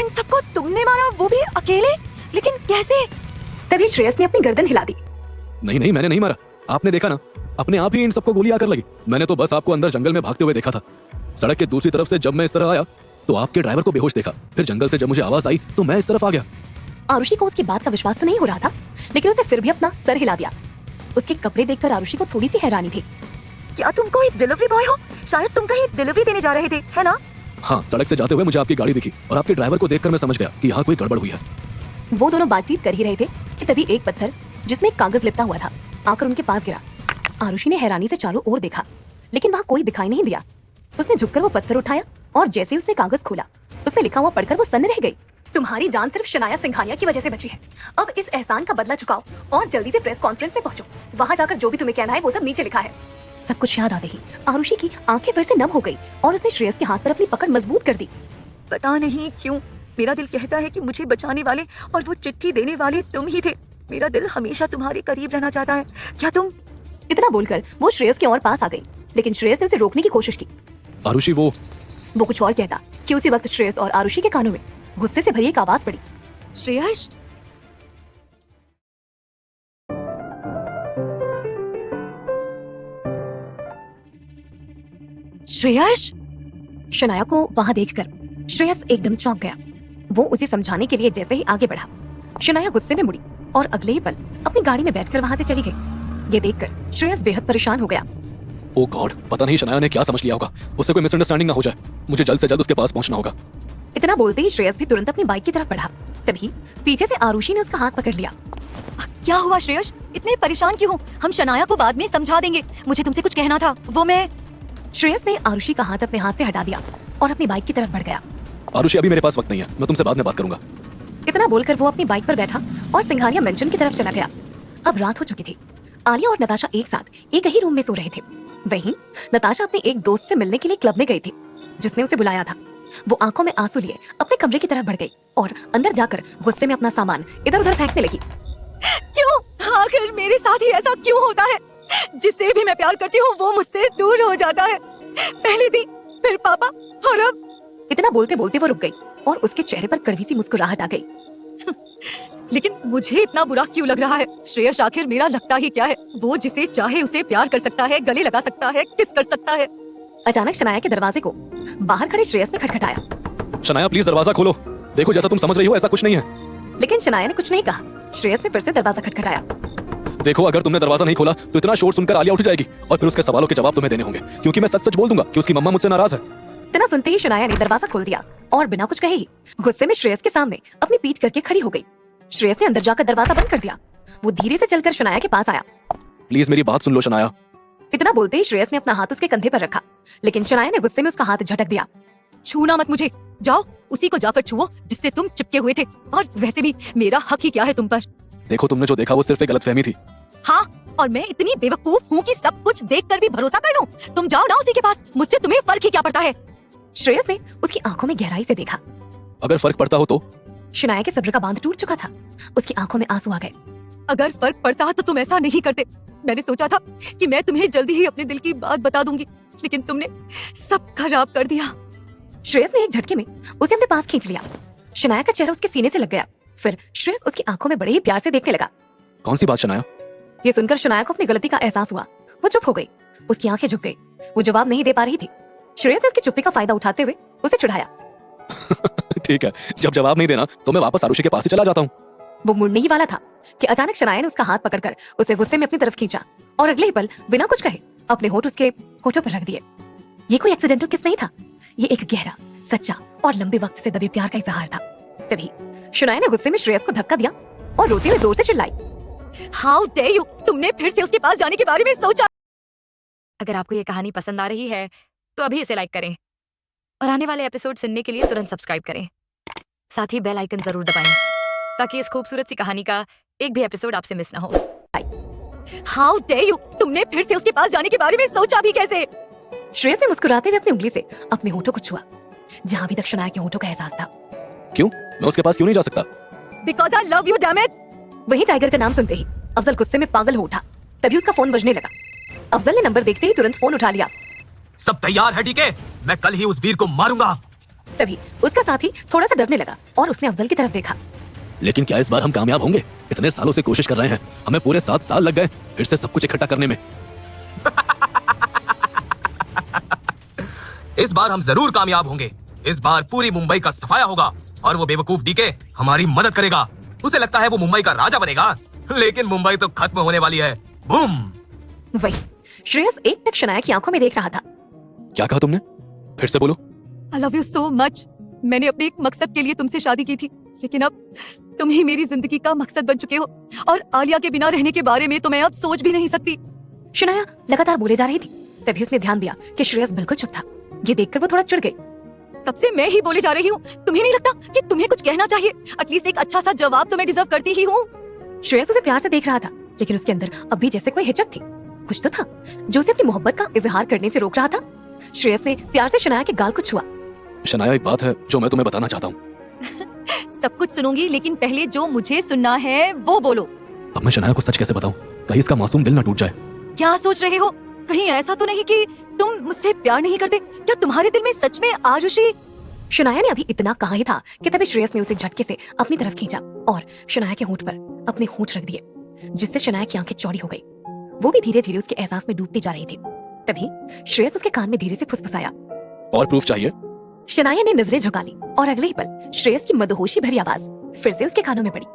इन सबको तुमने मारा, वो भी अकेले? लेकिन कैसे? तभी श्रेयस ने अपनी गर्दन हिला दी। नहीं नहीं, मैंने नहीं मारा। आपने देखा ना, अपने आप ही इन सबको गोली आकर लगी। मैंने तो बस आपको अंदर जंगल में भागते हुए देखा था। सड़क के दूसरी तरफ से जब मैं इस तरह आया तो आपके ड्राइवर को बेहोश देखा। फिर जंगल से जब मुझे आवाज आई तो मैं इस तरफ आ गया। आरुषि को उसकी बात का विश्वास तो नहीं हो रहा था, लेकिन उसने फिर भी अपना सर हिला दिया। उसके कपड़े देखकर आरुषि को थोड़ी सी हैरानी थी। क्या तुम कोई डिलीवरी बॉय हो? शायद तुम कहीं डिलीवरी देने जा रहे थे, है ना? हाँ, सड़क से जाते हुए मुझे आपकी गाड़ी दिखी और आपके ड्राइवर को देखकर मैं समझ गया कि यहाँ कोई गड़बड़ हुई है। वो दोनों बातचीत कर ही रहे थे कि तभी एक पत्थर जिसमें एक कागज लिपटा हुआ था आकर उनके पास गिरा। आरुषि ने हैरानी से चारों ओर देखा, लेकिन वहाँ कोई दिखाई नहीं दिया। उसने झुककर वो पत्थर उठाया और जैसे ही उसने कागज खोला, उसमें लिखा हुआ पढ़कर वो सन्न रह गई। तुम्हारी जान सिर्फ शनाया सिंघानिया की वजह से बची है। अब इस एहसान का बदला चुकाओ और जल्दी से प्रेस कॉन्फ्रेंस में पहुंचो। वहां जाकर जो भी तुम्हें कहना है वो सब नीचे लिखा है। सब कुछ याद आते ही आरुषि की आंखें फिर से नम हो गई और उसने श्रेयस के हाथ पर अपनी पकड़ मजबूत कर दी। पता नहीं क्यों मेरा दिल कहता है कि मुझे बचाने वाले और वो चिट्ठी देने वाले तुम ही थे। मेरा दिल हमेशा तुम्हारे करीब रहना चाहता है। क्या तुम? इतना बोलकर वो श्रेयस के और पास आ गई, लेकिन श्रेयस ने उसे रोकने की कोशिश की। आरुषि, वो कुछ और कहता कि उसी वक्त श्रेयस और आरुषि के कानों में गुस्से से भरी एक आवाज पड़ी। श्रेयस? श्रेयस? शनाया को वहां देखकर श्रेयस एकदम चौंक गया। वो उसे समझाने के लिए जैसे ही आगे बढ़ा, शनाया गुस्से में मुड़ी और अगले ही पल अपनी गाड़ी में बैठकर वहां से चली गई। ये देखकर श्रेयस बेहद परेशान हो गया। ओ गॉड, पता नहीं शनाया ने क्या समझ लिया होगा। उससे कोई मिसअंडरस्टैंडिंग ना हो जाए। मुझे जल्द से जल्द उसके पास पहुंचना होगा। इतना बोलते ही श्रेयस भी तुरंत अपनी बाइक की तरफ बढ़ा। तभी पीछे से आरुषि ने उसका हाथ पकड़ लिया। क्या हुआ श्रेयस? इतने परेशान क्यों हो? हम शनाया को बाद में समझा देंगे। मुझे तुमसे कुछ कहना था, वो मैं। श्रेयस ने आरुषि का हाथ अपने हाथ से हटा दिया और अपनी बाइक की तरफ बढ़ गया। आरुषि, अभी मेरे पास वक्त नहीं है, मैं तुमसे बाद में बात करूंगा। इतना बोलकर वो अपनी बाइक पर बैठा और सिंघानिया मेंशन की तरफ चला गया। अब रात हो चुकी थी। आलिया और नताशा एक साथ एक ही रूम में सो रहे थे। वहीं नताशा अपने एक दोस्त से मिलने के लिए क्लब में गई थी, जिसने उसे बुलाया था। वो आंखों में आंसू लिए अपने कमरे की तरफ बढ़ गई और अंदर जाकर गुस्से में अपना सामान इधर उधर फेंकने लगी। क्यों? आखिर मेरे साथ ही ऐसा क्यों होता है? जिसे भी मैं प्यार करती हूँ वो मुझसे दूर हो जाता है। पहले दी, फिर पापा और अब। इतना बोलते बोलते वो रुक गई और उसके चेहरे पर कड़वी सी मुस्कुराहट आ गई। लेकिन मुझे इतना बुरा क्यों लग रहा है? श्रेयस आखिर मेरा लगता ही क्या है? वो जिसे चाहे उसे प्यार कर सकता है, गले लगा सकता है, किस कर सकता है। अचानक शनाया के दरवाजे को बाहर खड़े श्रेयस ने खटखटाया। शनाया, प्लीज दरवाजा खोलो। देखो, जैसा तुम समझ रही हो ऐसा कुछ नहीं है। लेकिन शनाया ने कुछ नहीं कहा। श्रेयस ने फिर से दरवाजा खटखटाया। देखो, अगर तुमने दरवाजा नहीं खोला तो इतना शोर सुनकर आलिया उठ जाएगी और फिर उसके सवालों के जवाब तुम्हें देने होंगे, क्योंकि मैं सच सच बोल दूंगा कि उसकी मम्मा मुझसे नाराज है। इतना सुनते ही शनाया ने दरवाजा खोल दिया और बिना कुछ कहे ही गुस्से में श्रेयस के सामने अपनी पीठ करके खड़ी हो गई। श्रेयस ने अंदर जाकर दरवाजा बंद कर दिया। वो धीरे से चलकर शनाया के पास आया। प्लीज मेरी बात सुन लो शनाया। इतना बोलते ही श्रेयस ने अपना हाथ उसके कंधे पर रखा, लेकिन शनाया ने गुस्से में उसका हाथ झटक दिया। छूना मत मुझे। जाओ उसी को जाकर छुओ जिससे तुम चिपके हुए थे। और वैसे भी मेरा हक ही क्या है तुम पर? देखो, तुमने जो देखा वो सिर्फ एक गलतफहमी थी। हाँ, और मैं इतनी बेवकूफ हूँ कि सब कुछ देखकर भी भरोसा कर लूं। तुम जाओ ना उसी के पास, मुझसे तुम्हें फर्क ही क्या पड़ता है? श्रेयस ने उसकी आंखों में गहराई से देखा। अगर फर्क पड़ता हो तो? शनाया के सब्र का बांध टूट चुका था। उसकी आंखों में आंसू आ गए। अगर फर्क पड़ता तो तुम ऐसा नहीं करते। मैंने सोचा था कि मैं तुम्हें जल्दी ही अपने दिल की बात बता दूंगी, लेकिन तुमने सब खराब कर दिया। श्रेयस ने एक झटके में उसे अपने पास खींच लिया। शनाया का चेहरा उसके सीने से लग गया। फिर श्रेयस उसकी आंखों में बड़े ही प्यार से देखने लगा। कौन सी बात शनाया? ये सुनकर शनाया को अपनी गलती का एहसास हुआ। वो चुप हो गई। उसकी आंखें झुक गई। वो जवाब नहीं दे पा रही थी। श्रेयस ने उसकी चुप्पी का फायदा उठाते हुए उसे चिढ़ाया। ठीक है, जब जवाब नहीं देना तो मैं वापस आरुषि के पास ही चला जाता हूँ। वो मुड़ने ही वाला था कि अचानक शनाया ने उसका हाथ पकड़कर उसे गुस्से में अपनी तरफ खींचा और अगले ही पल बिना कुछ कहे अपने होठ उसके होठों पर रख दिए। ये कोई एक्सीडेंटल किस नहीं था, ये एक गहरा, सच्चा और लंबे वक्त से दबे प्यार का इजहार था। तभी शनाया ने गुस्से में श्रेयस को धक्का दिया और रोते हुए जोर से चिल्लाई, हाउ डेयर यू, तुमने फिर से उसके पास जाने के बारे में सोचा? अगर आपको ये कहानी पसंद आ रही है तो अभी इसे लाइक करें और आने वाले एपिसोड सुनने के लिए तुरंत सब्सक्राइब करें। साथ ही बेल आइकन जरूर दबाएं ताकि इस खूबसूरत सी कहानी का एक भी एपिसोड आपसे मिस ना हो। हाउ डेयर यू, तुमने फिर से उसके पास जाने के बारे में सोचा भी कैसे? श्रेयस ने मुस्कुराते हुए अपनी उंगली से अपने होठों को छुआ जहां अभी तक शनाया के होठों का एहसास था। क्यों? मैं उसके पास क्यों नहीं जा सकता? Because I love you damn it. वही टाइगर का नाम सुनते ही अफजल गुस्से में पागल हो उठा। तभी उसका फोन बजने लगा। अफजल ने नंबर देखते ही तुरंत फोन उठा लिया। सब तैयार है डीके? मैं कल ही उस वीर को मारूंगा। तभी उसका साथी थोड़ा सा डरने लगा और उसने अफजल की तरफ देखा। लेकिन क्या इस बार हम कामयाब होंगे? इतने सालों से कोशिश कर रहे हैं, हमें पूरे 7 साल लग गए फिर से सब कुछ इकट्ठा करने में। इस बार हम जरूर कामयाब होंगे। इस बार पूरी मुंबई का सफाया होगा और वो बेवकूफ डीके हमारी मदद करेगा। उसे लगता है वो मुंबई का राजा बनेगा, लेकिन मुंबई तो खत्म होने वाली है। बूम! वही श्रेयस एक टक शनाया की आंखों में देख रहा था। क्या कहा तुमने? फिर से बोलो। I love you so much. मैंने अपने एक मकसद के लिए तुमसे शादी की थी, लेकिन अब तुम ही मेरी जिंदगी का मकसद बन चुके हो और आलिया के बिना रहने के बारे में तो मैं अब सोच भी नहीं सकती। शनाया लगातार बोले जा रही थी। तभी उसने ध्यान दिया कि श्रेयस बिल्कुल चुप था। ये देखकर वो थोड़ा चिढ़ गई। तब से मैं ही बोले जा रही हूँ, तुम्हें नहीं लगता कि तुम्हें कुछ कहना चाहिए? एटलीस्ट एक अच्छा सा जवाब तो मैं डिजर्व करती ही हूँ। श्रेयस उसे प्यार से देख रहा था, लेकिन उसके अंदर अभी जैसे कोई हिचक थी। कुछ तो था जो उसे अपनी मोहब्बत का इजहार करने से रोक रहा था। श्रेयस ने प्यार से शनाया के गाल को छुआ। शनाया, एक बात है जो मैं तुम्हें बताना चाहता हूँ। सब कुछ सुनूंगी, लेकिन पहले जो मुझे सुनना है वो बोलो। अब मैं शनाया को सच कैसे बताऊं? कहीं इसका मासूम दिल ना टूट जाए। क्या सोच रहे हो? कहीं ऐसा तो नहीं कि तुम मुझसे प्यार नहीं करते? क्या तुम्हारे दिल में सच में आरुषि? शनाया ने अभी इतना कहा ही था कि तभी श्रेयस ने उसे झटके से अपनी तरफ खींचा और शनाया के होंठ पर अपने होंठ रख दिए, जिससे शनाया की आंखें चौड़ी हो गई। वो भी धीरे धीरे उसके एहसास में डूबती जा रही थी। तभी श्रेयस उसके कान में धीरे से फुसफुसाया। और प्रूफ चाहिए? शनाया ने नजरें झुका ली और अगले ही पल श्रेयस की मदहोशी भरी आवाज फिर से उसके कानों में पड़ी।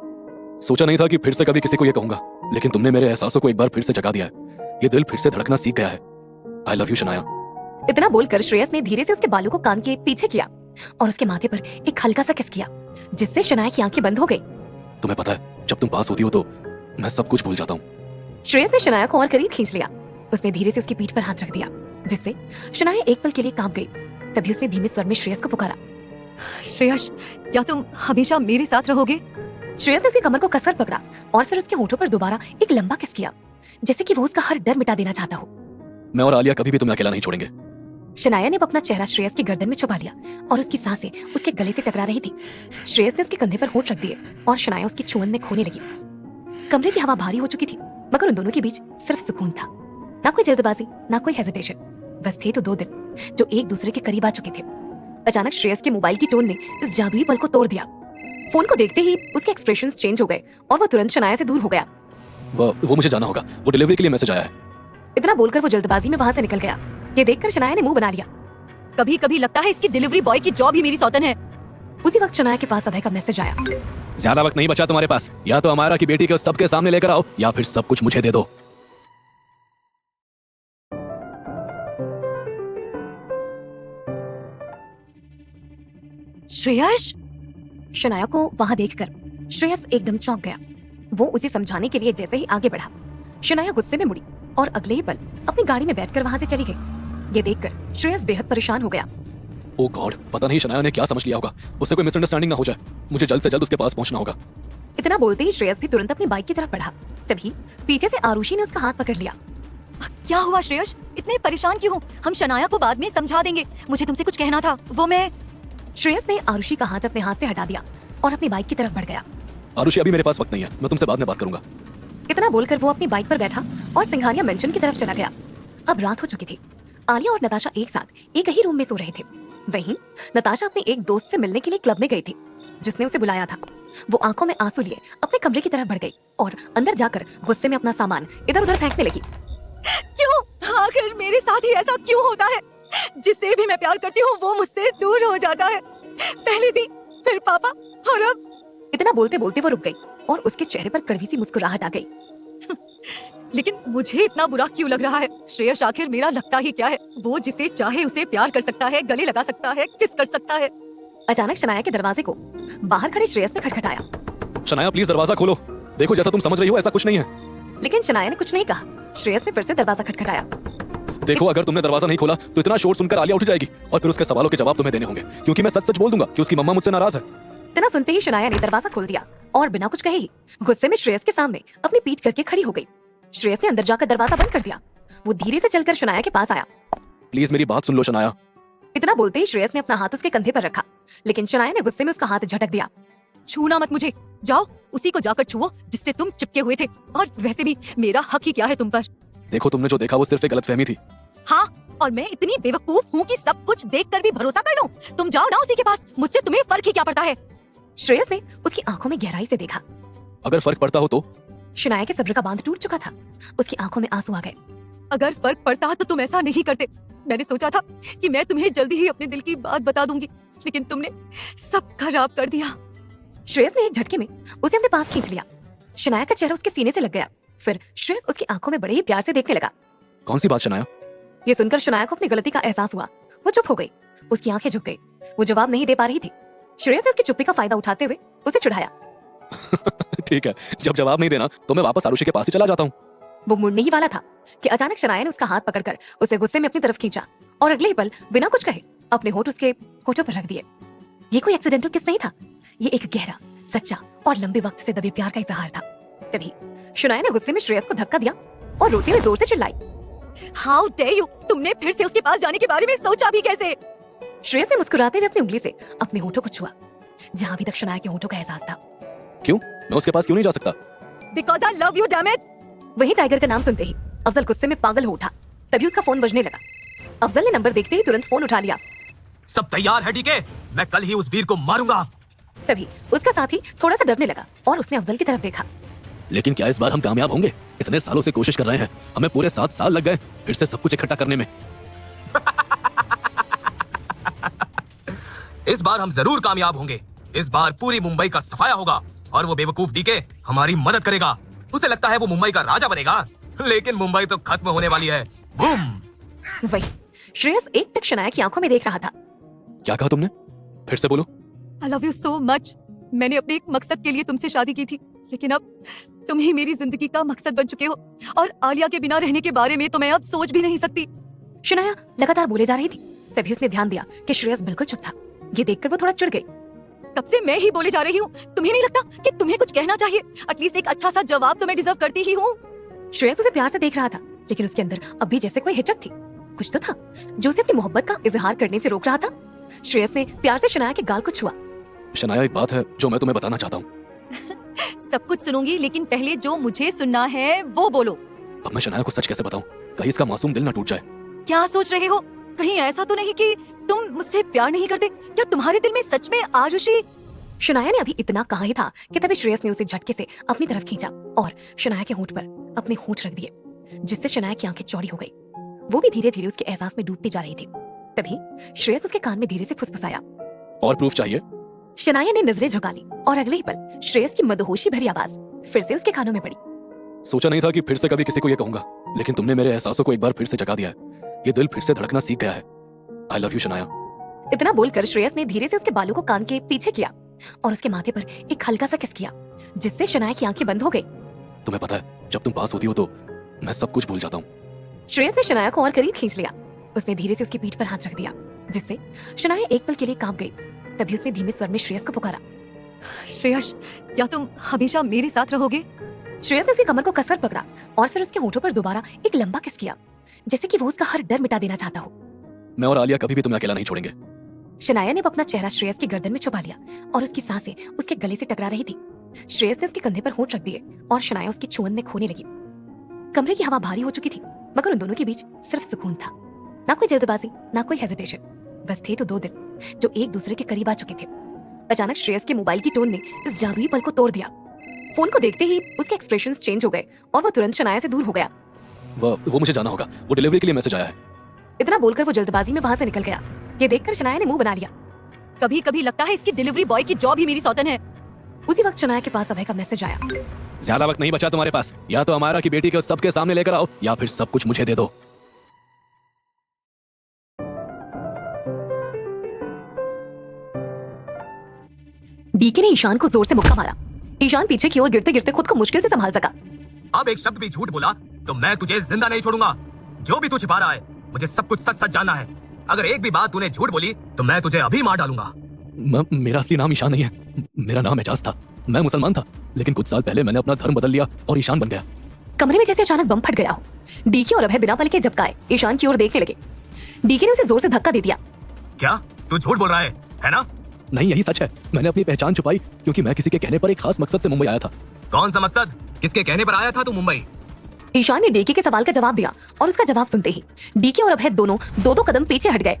सोचा नहीं था कि फिर से कभी किसी को ये कहूंगा, लेकिन तुमने मेरे एहसासों को एक बार फिर से जगा दिया है। ये दिल फिर से धड़कना सीख गया है। I love you Shanaya. इतना बोलकर श्रेयस ने धीरे से उसके बालों को कान के पीछे किया और उसके माथे पर एक हल्का सा किस किया, जिससे शनाया की आंखें बंद हो गई। तुम्हें पता है, जब तुम पास होती हो तो मैं सब कुछ भूल जाता हूँ। श्रेयस ने शनाया को और करीब खींच लिया। उसने धीरे से उसकी पीठ पर हाथ रख दिया, जिससे शनाया एक पल के लिए कांप गई। तभी उसने धीमे स्वर में श्रेयस को पुकारा। श्रेयस, क्या तुम हमेशा मेरे साथ रहोगे? श्रेयस ने उसकी कमर को कसकर पकड़ा और फिर उसके होठों पर दोबारा एक लंबा किस किया, जैसे कि वो उसका हर डर मिटा देना चाहता हो। मैं और आलिया कभी भी तुम्हें अकेला नहीं छोड़ेंगे। शनाया ने अपना चेहरा श्रेयस की गर्दन में छुपा लिया और उसकी सांसें उसके गले से टकरा रही थी। श्रेयस ने उसके कंधे पर होंठ रख दिए और शनाया उसकी चुअन में खोने लगी। कमरे की हवा भारी हो चुकी थी, मगर उन दोनों के बीच सिर्फ सुकून था। ना कोई जल्दबाजी, ना कोई हेजिटेशन। बस थे तो दो दिल जो एक दूसरे के करीब आ चुके थे। अचानक श्रेयस के मोबाइल की टोन ने इस जादुई पल को तोड़ दिया। फोन को देखते ही उसके एक्सप्रेशंस चेंज हो गए और वो तुरंत शनाया से दूर हो गया। वो मुझे जाना होगा, वो डिलीवरी के लिए मैसेज आया है। इतना बोलकर वो जल्दबाजी में वहां से निकल गया। ये देखकर शनाया ने मुंह बना लिया। कभी कभी लगता है इसकी डिलीवरी बॉय की जॉब ही मेरी सौतन है। उसी वक्त शनाया के पास अभय का मैसेज आया। ज्यादा वक्त नहीं बचा तुम्हारे पास, या तो अमायरा की बेटी को सबके सामने लेकर आओ या फिर सब कुछ मुझे दे दो। श्रेयस, शनाया को वहां देखकर श्रेयस एकदम चौंक गया। वो उसे समझाने के लिए जैसे ही आगे बढ़ा, शनाया गुस्से में मुड़ी और अगले ही पल अपनी गाड़ी में बैठकर वहां से चली गई। ये देखकर श्रेयस बेहद परेशान हो गया। ओ गॉड, पता नहीं शनाया ने क्या समझ लिया होगा। उससे कोई मिसअंडरस्टैंडिंग ना हो जाए। मुझे जल्द से जल्द उसके पास पहुंचना होगा। इतना बोलते ही श्रेयस भी तुरंत अपनी बाइक की तरफ बढ़ा। तभी पीछे से आरुषि ने उसका हाथ पकड़ लिया। क्या हुआ श्रेयस? इतने परेशान क्यों हो? हम शनाया को बाद में समझा देंगे। मुझे तुमसे कुछ कहना था, वो मैं। श्रेयस ने आरुषि का हाथ अपने हाथ से हटा दिया और अपनी बाइक की तरफ बढ़ गया। आरुषि, अभी मेरे पास वक्त नहीं है, मैं तुमसे बाद में बात करूंगा। इतना बोलकर वो अपनी बाइक पर बैठा और सिंघानिया मेंशन की तरफ चला गया। अब रात हो चुकी थी। आलिया और नताशा एक साथ एक ही रूम में सो रहे थे। वहीं नताशा अपने एक दोस्त से मिलने के लिए क्लब में गई थी, जिसने उसे बुलाया था। वो आंखों में आंसू लिए अपने कमरे की तरफ बढ़ गई और अंदर जाकर गुस्से में अपना सामान इधर उधर फेंकने लगी। क्यों? आखिर मेरे साथ ही ऐसा क्यों होता है? जिससे भी मैं प्यार करती हूँ वो मुझसे दूर हो जाता है। पहले दी, फिर पापा, और अब इतना बोलते बोलते वो रुक गई और उसके चेहरे पर कड़वी सी मुस्कुराहट आ गई। लेकिन मुझे इतना बुरा क्यों लग रहा है? श्रेयस आखिर मेरा लगता ही क्या है? वो जिसे चाहे उसे प्यार कर सकता है, गले लगा सकता है, किस कर सकता है। अचानक शनाया के दरवाजे को बाहर खड़े श्रेयस ने खटखटाया। शनाया प्लीज दरवाजा खोलो। देखो जैसा तुम समझ रही हो ऐसा कुछ नहीं है। लेकिन शनाया ने कुछ नहीं कहा। श्रेयस ने फिर से दरवाजा खटखटाया। देखो अगर तुमने दरवाजा नहीं खोला तो इतना शोर सुनकर आलिया उठ जाएगी और फिर उसके सवालों के जवाब तुम्हें देने होंगे, क्योंकि मैं सच सच बोल दूंगा कि उसकी मम्मा मुझसे नाराज है। इतना सुनते ही शनाया ने दरवाजा खोल दिया और बिना कुछ कहे ही गुस्से में श्रेयस के सामने अपनी पीठ करके खड़ी हो गई। श्रेयस ने अंदर जाकर दरवाजा बंद कर दिया। वो धीरे से चलकर शनाया के पास आया। प्लीज मेरी बात सुन लो शनाया। इतना बोलते ही श्रेयस ने अपना हाथ उसके कंधे पर रखा, लेकिन शनाया ने गुस्से में उसका हाथ झटक दिया। छूना मत मुझे, जाओ उसी को जाकर छुओ जिससे तुम चिपके हुए थे। और वैसे भी मेरा हक ही क्या है तुम पर? देखो तुमने जो देखा वो सिर्फ एक गलतफहमी थी। हाँ, और मैं इतनी बेवकूफ हूँ कि सब कुछ देखकर भी भरोसा कर लूं। तुम जाओ ना उसी के पास, मुझसे तुम्हें फर्क ही क्या पड़ता है? श्रेयस ने उसकी आंखों में गहराई से देखा। अगर फर्क पड़ता हो तो? शनाया के सब्र का बांध टूट चुका था। उसकी आंखों में आंसू आ गए। अगर फर्क पड़ता तो तुम ऐसा नहीं करते। मैंने सोचा था कि मैं तुम्हें जल्दी ही अपने दिल की बात बता दूंगी, लेकिन तुमने सब खराब कर दिया। श्रेयस ने एक झटके में उसे अपने पास खींच लिया। शनाया का चेहरा उसके सीने से लग गया। फिर श्रेयस उसकी आंखों में बड़े ही प्यार से देखने लगा। कौन सी बात शनाया? ये सुनकर शनाया को अपनी गलती का एहसास हुआ। वो चुप हो गई। उसकी आंखें झुक गई। वो जवाब नहीं दे पा रही थी। श्रेयस ने उसकी चुप्पी का फायदा उठाते हुए उसे चिढ़ाया। ठीक है, जब जवाब नहीं देना तो मैं वापस आरुषि के पास ही चला जाता हूँ। वो मुड़ने ही वाला था कि अचानक शनाया ने उसका हाथ पकड़कर उसे गुस्से में अपनी तरफ खींचा और अगले ही पल बिना कुछ कहे अपने होठ उसके होठों पर रख दिए। ये कोई एक्सीडेंटल किस नहीं था। ये एक गहरा, सच्चा और लंबे वक्त से दबे प्यार का इजहार था। तभी शनाया ने गुस्से में श्रेयस को धक्का दिया और रोते हुए जोर से चिल्लाई। How dare you! तुमने फिर से उसके पास जाने के बारे में सोचा भी कैसे? श्रेयस ने मुस्कुराते हुए अपनी उंगली से अपने होठों को छुआ, जहां अभी तक शनाया के होठों का एहसास था। क्यों? मैं उसके पास क्यों नहीं जा सकता? Because I love you, damn it! वही टाइगर का नाम सुनते ही अफजल गुस्से में पागल हो उठा। तभी उसका फोन बजने लगा। अफजल ने नंबर देखते ही तुरंत फोन उठा लिया। सब तैयार है डीके? मैं कल ही उस वीर को मारूंगा। तभी उसका साथी थोड़ा सा डरने लगा और उसने अफजल की तरफ देखा। लेकिन क्या इस बार हम कामयाब होंगे? इतने सालों से कोशिश कर रहे हैं, हमें पूरे 7 साल लग गए फिर से सब कुछ इकट्ठा करने में। इस बार हम जरूर कामयाब होंगे। इस बार पूरी मुंबई का सफाया होगा और वो बेवकूफ डीके हमारी मदद करेगा। उसे लगता है वो मुंबई का राजा बनेगा, लेकिन मुंबई तो खत्म होने वाली है। बूम! वही श्रेयस एक टक शनाया की आंखों में देख रहा था। क्या कहा तुमने? फिर से बोलो। I love you so much. मैंने अपने एक मकसद के लिए तुमसे शादी की थी, लेकिन अब तुम ही मेरी जिंदगी का मकसद बन चुके हो और आलिया के बिना रहने के बारे में तो मैं अब सोच भी नहीं सकती। शनाया लगातार बोले जा रही थी। तभी उसने ध्यान दिया कि श्रेयस बिल्कुल चुप था। ये देखकर वो थोड़ा चिढ़ गई। तब से मैं ही बोले जा रही हूँ, तुम्हें नहीं लगता कि तुम्हें कुछ कहना चाहिए? एटलीस्ट एक अच्छा सा जवाब तो मैं डिजर्व करती ही हूँ। श्रेयस उसे प्यार से देख रहा था, लेकिन उसके अंदर अब भी जैसे कोई हिचक थी। कुछ तो था जो उसे अपनी मोहब्बत का इजहार करने से रोक रहा था। श्रेयस ने प्यार से शनाया के गाल को छुआ। शनाया, एक बात है जो मैं तुम्हें बताना चाहता हूँ। सब कुछ सुनूंगी, लेकिन पहले जो मुझे सुनना है वो बोलो। अब मैं शनाया को सच कैसे बताऊं? कहीं इसका मासूम दिल न टूट जाए। क्या सोच रहे हो? कहीं ऐसा तो नहीं कि तुम मुझसे प्यार नहीं करते? क्या तुम्हारे दिल में सच में आरुषि? शनाया ने अभी इतना कहा ही था कि तभी श्रेयस ने उसे झटके से अपनी तरफ खींचा और शनाया के होठ पर अपने होठ रख दिए, जिससे शनाया की आंखें चौड़ी हो गई। वो भी धीरे धीरे उसके एहसास में डूबती जा रही थी। तभी श्रेयस उसके कान में धीरे से फुसफुसाया। और प्रूफ चाहिए? शनाया ने नजरें झुका ली और अगले ही पल श्रेयस की मदहोशी भरी आवाज फिर से उसके कानों में पड़ी। सोचा नहीं था कि फिर से कभी किसी को ये कहूंगा, लेकिन तुमने मेरे एहसासों को एक बार फिर से जगा दिया है। ये दिल फिर से धड़कना सीख गया है। I love you Shanaya. इतना बोलकर श्रेयस ने धीरे से उसके बालों को कान के पीछे किया और उसके माथे पर एक हल्का सा किस किया, जिससे शनाया की आंखें बंद हो गई। तुम्हें पता है, जब तुम पास होती हो तो मैं सब कुछ भूल जाता हूँ। श्रेयस ने शनाया को और करीब खींच लिया। उसने धीरे से उसकी पीठ पर हाथ रख दिया, जिससे शनाया एक पल के लिए कांप गई। तभी उसने धीमे स्वर में श्रेयस को पुकारा। श्रेयस, क्या तुम हमेशा मेरे साथ रहोगे? श्रेयस ने उसकी कमर को कसकर पकड़ा और फिर उसके होठों पर दोबारा एक लंबा किस किया, जैसे कि वो उसका हर डर मिटा देना चाहता हो। मैं और आलिया कभी भी तुम्हें अकेला नहीं छोड़ेंगे। शनाया ने अपना चेहरा श्रेयस की गर्दन में छुपा लिया और उसकी सांसें उसके गले से टकरा रही थी। श्रेयस ने उसके कंधे पर होंठ रख दिए और शनाया उसकी छुअन में खोने लगी। कमरे की हवा भारी हो चुकी थी, मगर उन दोनों के बीच सिर्फ सुकून था। ना कोई जल्दबाजी, ना कोई हेजिटेशन, बस थे तो दो दिल जो एक दूसरे के करीब आ चुके थे। अचानक श्रेयस के मोबाइल की टोन ने इस जादुई पल को तोड़ दिया। फोन को देखते ही उसके एक्सप्रेशंस चेंज हो गए और वो तुरंत शनाया से दूर हो गया। वो मुझे जाना होगा, वो डिलीवरी के लिए मैसेज आया है। इतना बोलकर वो जल्दबाजी में वहां से निकल गया। ये देखकर शनाया ने मुंह बना लिया। कभी कभी लगता है इसकी डिलीवरी बॉय की जॉब ही मेरी सौतन है। उसी वक्त शनाया के पास अभय का मैसेज आया। ज्यादा वक्त नहीं बचा तुम्हारे पास, या तो अमायरा की बेटी को सबके सामने लेकर आओ या फिर सब कुछ मुझे दे दो। डीके ने ईशान को जोर से मुक्का मारा। ईशान पीछे की ओर गिरते गिरते खुद को मुश्किल से संभाल सका। अब एक शब्द भी झूठ बोला तो मैं तुझे जिंदा नहीं छोड़ूंगा। जो भी तू छिपा रहा है, मुझे सब कुछ सच सच जानना है। अगर एक भी बात तूने झूठ बोली तो मैं तुझे अभी मार डालूंगा। मेरा असली नाम ईशान नहीं है, मेरा नाम एजाज था। मैं मुसलमान था, लेकिन कुछ साल पहले मैंने अपना धर्म बदल लिया और ईशान बन गया। कमरे में जैसे अचानक बम फट गया हो। डीके और अभय बिना पलके झपकाए ईशान की ओर देखने लगे। डीके ने उसे जोर से धक्का दे दिया। क्या तू झूठ बोल रहा है ना? नहीं, यही सच है। मैंने अपनी पहचान छुपाई क्योंकि मैं किसी के कहने पर एक खास मकसद से मुंबई आया था। कौन सा मकसद? किसके कहने पर आया था तू मुंबई? ईशान ने डीके के सवाल का जवाब दिया और उसका जवाब सुनते ही डीके और अभय दोनों दो कदम पीछे हट गए।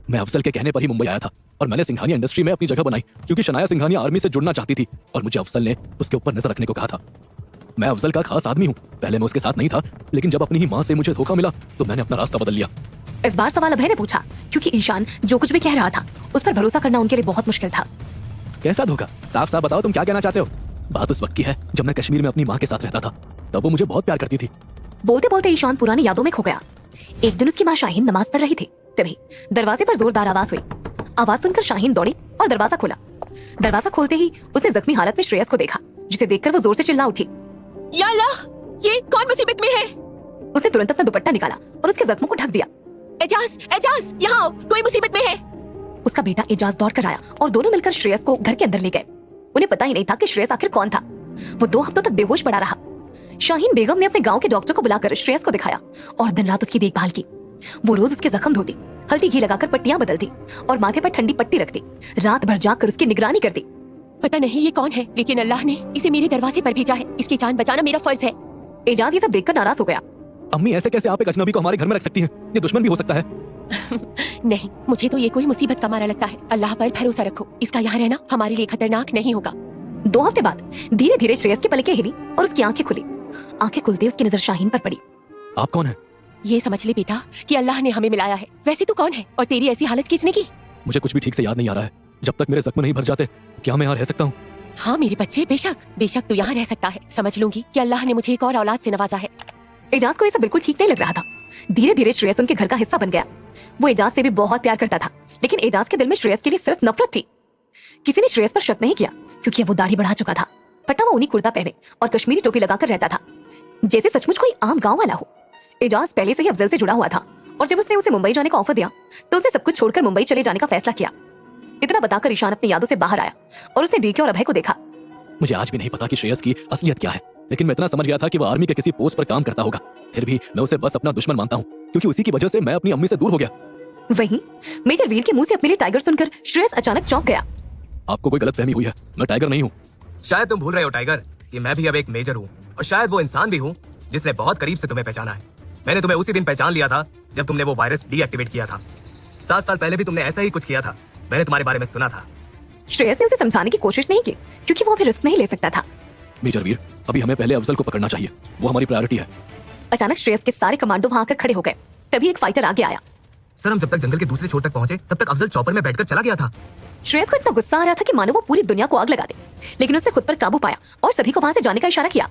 मैं अफजल के कहने पर ही मुंबई आया था और मैंने सिंघानिया इंडस्ट्री में अपनी जगह बनाई क्योंकि शनाया सिंघानिया आर्मी से जुड़ना चाहती थी और मुझे अफजल ने उसके ऊपर नजर रखने को कहा था। मैं अफजल का खास आदमी हूँ। पहले मैं उसके साथ नहीं था, लेकिन जब अपनी ही माँ से मुझे धोखा मिला तो मैंने अपना रास्ता बदल लिया। इस बार सवाल अभय ने पूछा क्योंकि ईशान जो कुछ भी कह रहा था उस पर भरोसा करना उनके लिए बहुत मुश्किल था। कैसा धोखा? साफ साफ बताओ, तुम क्या कहना चाहते हो? बात उस वक्त की है जब मैं कश्मीर में अपनी माँ के साथ रहता था। तब वो मुझे बहुत प्यार करती थी। बोलते बोलते ईशान पुरानी यादों में खो गया। एक दिन उसकी माँ शाहीन नमाज पढ़ रही थी, तभी दरवाजे पर जोरदार आवाज हुई। आवाज सुनकर शाहीन दौड़ी और दरवाजा खोला। दरवाजा खोलते ही उसने जख्मी हालत में श्रेयस को देखा, जिसे देखकर वो जोर से चिल्ला उठी। या अल्लाह, ये कौन मुसीबत में है? उसने तुरंत अपना दुपट्टा निकाला और उसके जख्मों को ढक दिया। एजाज, एजाज, यहाँ आओ, कोई मुसीबत में है। उसका बेटा एजाज दौड़ कर आया और दोनों मिलकर श्रेयस को घर के अंदर ले गए। उन्हें पता ही नहीं था कि श्रेयस आखिर कौन था। वो 2 हफ्तों तक बेहोश पड़ा रहा। शाहीन बेगम ने अपने गांव के डॉक्टर को बुलाकर श्रेयस को दिखाया और दिन रात उसकी देखभाल की। वो रोज उसके जख्म धोती, हल्दी घी लगाकर पट्टियां बदलती और माथे पर ठंडी पट्टी रखती। रात भर जागकर उसकी निगरानी करती। पता नहीं ये कौन है, लेकिन अल्लाह ने इसे मेरे दरवाजे पर भेजा है। इसकी जान बचाना मेरा फर्ज है। एजाज ये सब देखकर नाराज हो गया। अम्मी, ऐसे कैसे आप एक अजनबी को हमारे घर में रख सकती हैं? ये दुश्मन भी हो सकता है। नहीं, मुझे तो ये कोई मुसीबत का मारा लगता है। अल्लाह पर भरोसा रखो, इसका यहाँ रहना हमारे लिए खतरनाक नहीं होगा। 2 हफ्ते बाद धीरे धीरे श्रेयस की पलकें हिली और उसकी आंखें खुली। आंखें खुलते उसकी नजर शाहीन पर पड़ी। आप कौन है? ये समझ ले बेटा कि अल्लाह ने हमें मिलाया है। वैसे तू कौन है और तेरी ऐसी हालत किसने की? मुझे कुछ भी ठीक से याद नहीं आ रहा है। जब तक मेरे जख्म नहीं भर जाते, क्या मैं यहाँ रह सकता हूँ? हाँ मेरे बच्चे, बेशक बेशक तू यहाँ रह सकता है। समझ लूंगी कि अल्लाह ने मुझे एक और औलाद से नवाजा है। एजाज को ये सब बिल्कुल ठीक नहीं लग रहा था। धीरे धीरे श्रेयस उनके घर का हिस्सा बन गया। वो एजाज से भी बहुत प्यार करता था, लेकिन एजाज के दिल में श्रेयस के लिए सिर्फ नफरत थी। किसी ने श्रेयस पर शक नहीं किया क्योंकि अब वो दाढ़ी बढ़ा चुका था। पट्टा वो ऊनी कुर्ता पहने और कश्मीरी टोपी लगाकर रहता था, जैसे सचमुच कोई आम गांव वाला हो। एजाज पहले से ही अफजल से जुड़ा हुआ था और जब उसने उसे मुंबई जाने का ऑफर दिया तो उसने सब कुछ छोड़कर मुंबई चले जाने का फैसला किया। इतना बताकर ईशान अपनी यादों से बाहर आया और उसने डीके और अभय को देखा। मुझे आज भी नहीं पता कि श्रेयस की असलियत क्या है, लेकिन मैं इतना समझ गया था कि वो आर्मी के किसी पोस्ट पर काम करता होगा। फिर भी मैं उसे बस अपना दुश्मन मानता हूँ क्योंकि उसी की वजह से मैं अपनी अम्मी से दूर हो गया। वहीं मेजर वीर के मुंह से अपने लिए टाइगर सुनकर श्रेयस अचानक चौंक गया। आपको कोई गलतफहमी हुई है, मैं टाइगर नहीं हूँ। शायद तुम भूल रहे हो टाइगर कि मैं भी अब एक मेजर हूँ, और शायद वो इंसान भी हूँ जिसने बहुत करीब से तुम्हें पहचाना है। मैंने तुम्हें उसी दिन पहचान लिया था जब तुमने वो वायरस डीएक्टिवेट किया था। 7 साल पहले भी तुमने ऐसा ही कुछ किया था। मैंने तुम्हारे बारे में सुना था। श्रेयस ने उसे समझाने की कोशिश नहीं की क्योंकि वो अभी रिस्क नहीं ले सकता था। मेजर वीर, अभी हमें पहले अफजल को पकड़ना चाहिए, वो हमारी प्रायोरिटी है। अचानक श्रेयस के सारे कमांडो वहां आकर खड़े हो गए। तभी एक फाइटर आगे आया। सर, हम जब तक जंगल के दूसरे छोर तक पहुंचे तब तक अफजल चॉपर में बैठकर चला गया था। श्रेयस को इतना गुस्सा आ रहा था कि मानो वो पूरी दुनिया को आग लगा दे, लेकिन उसने खुद पर काबू पाया और सभी को वहां से जाने का इशारा किया।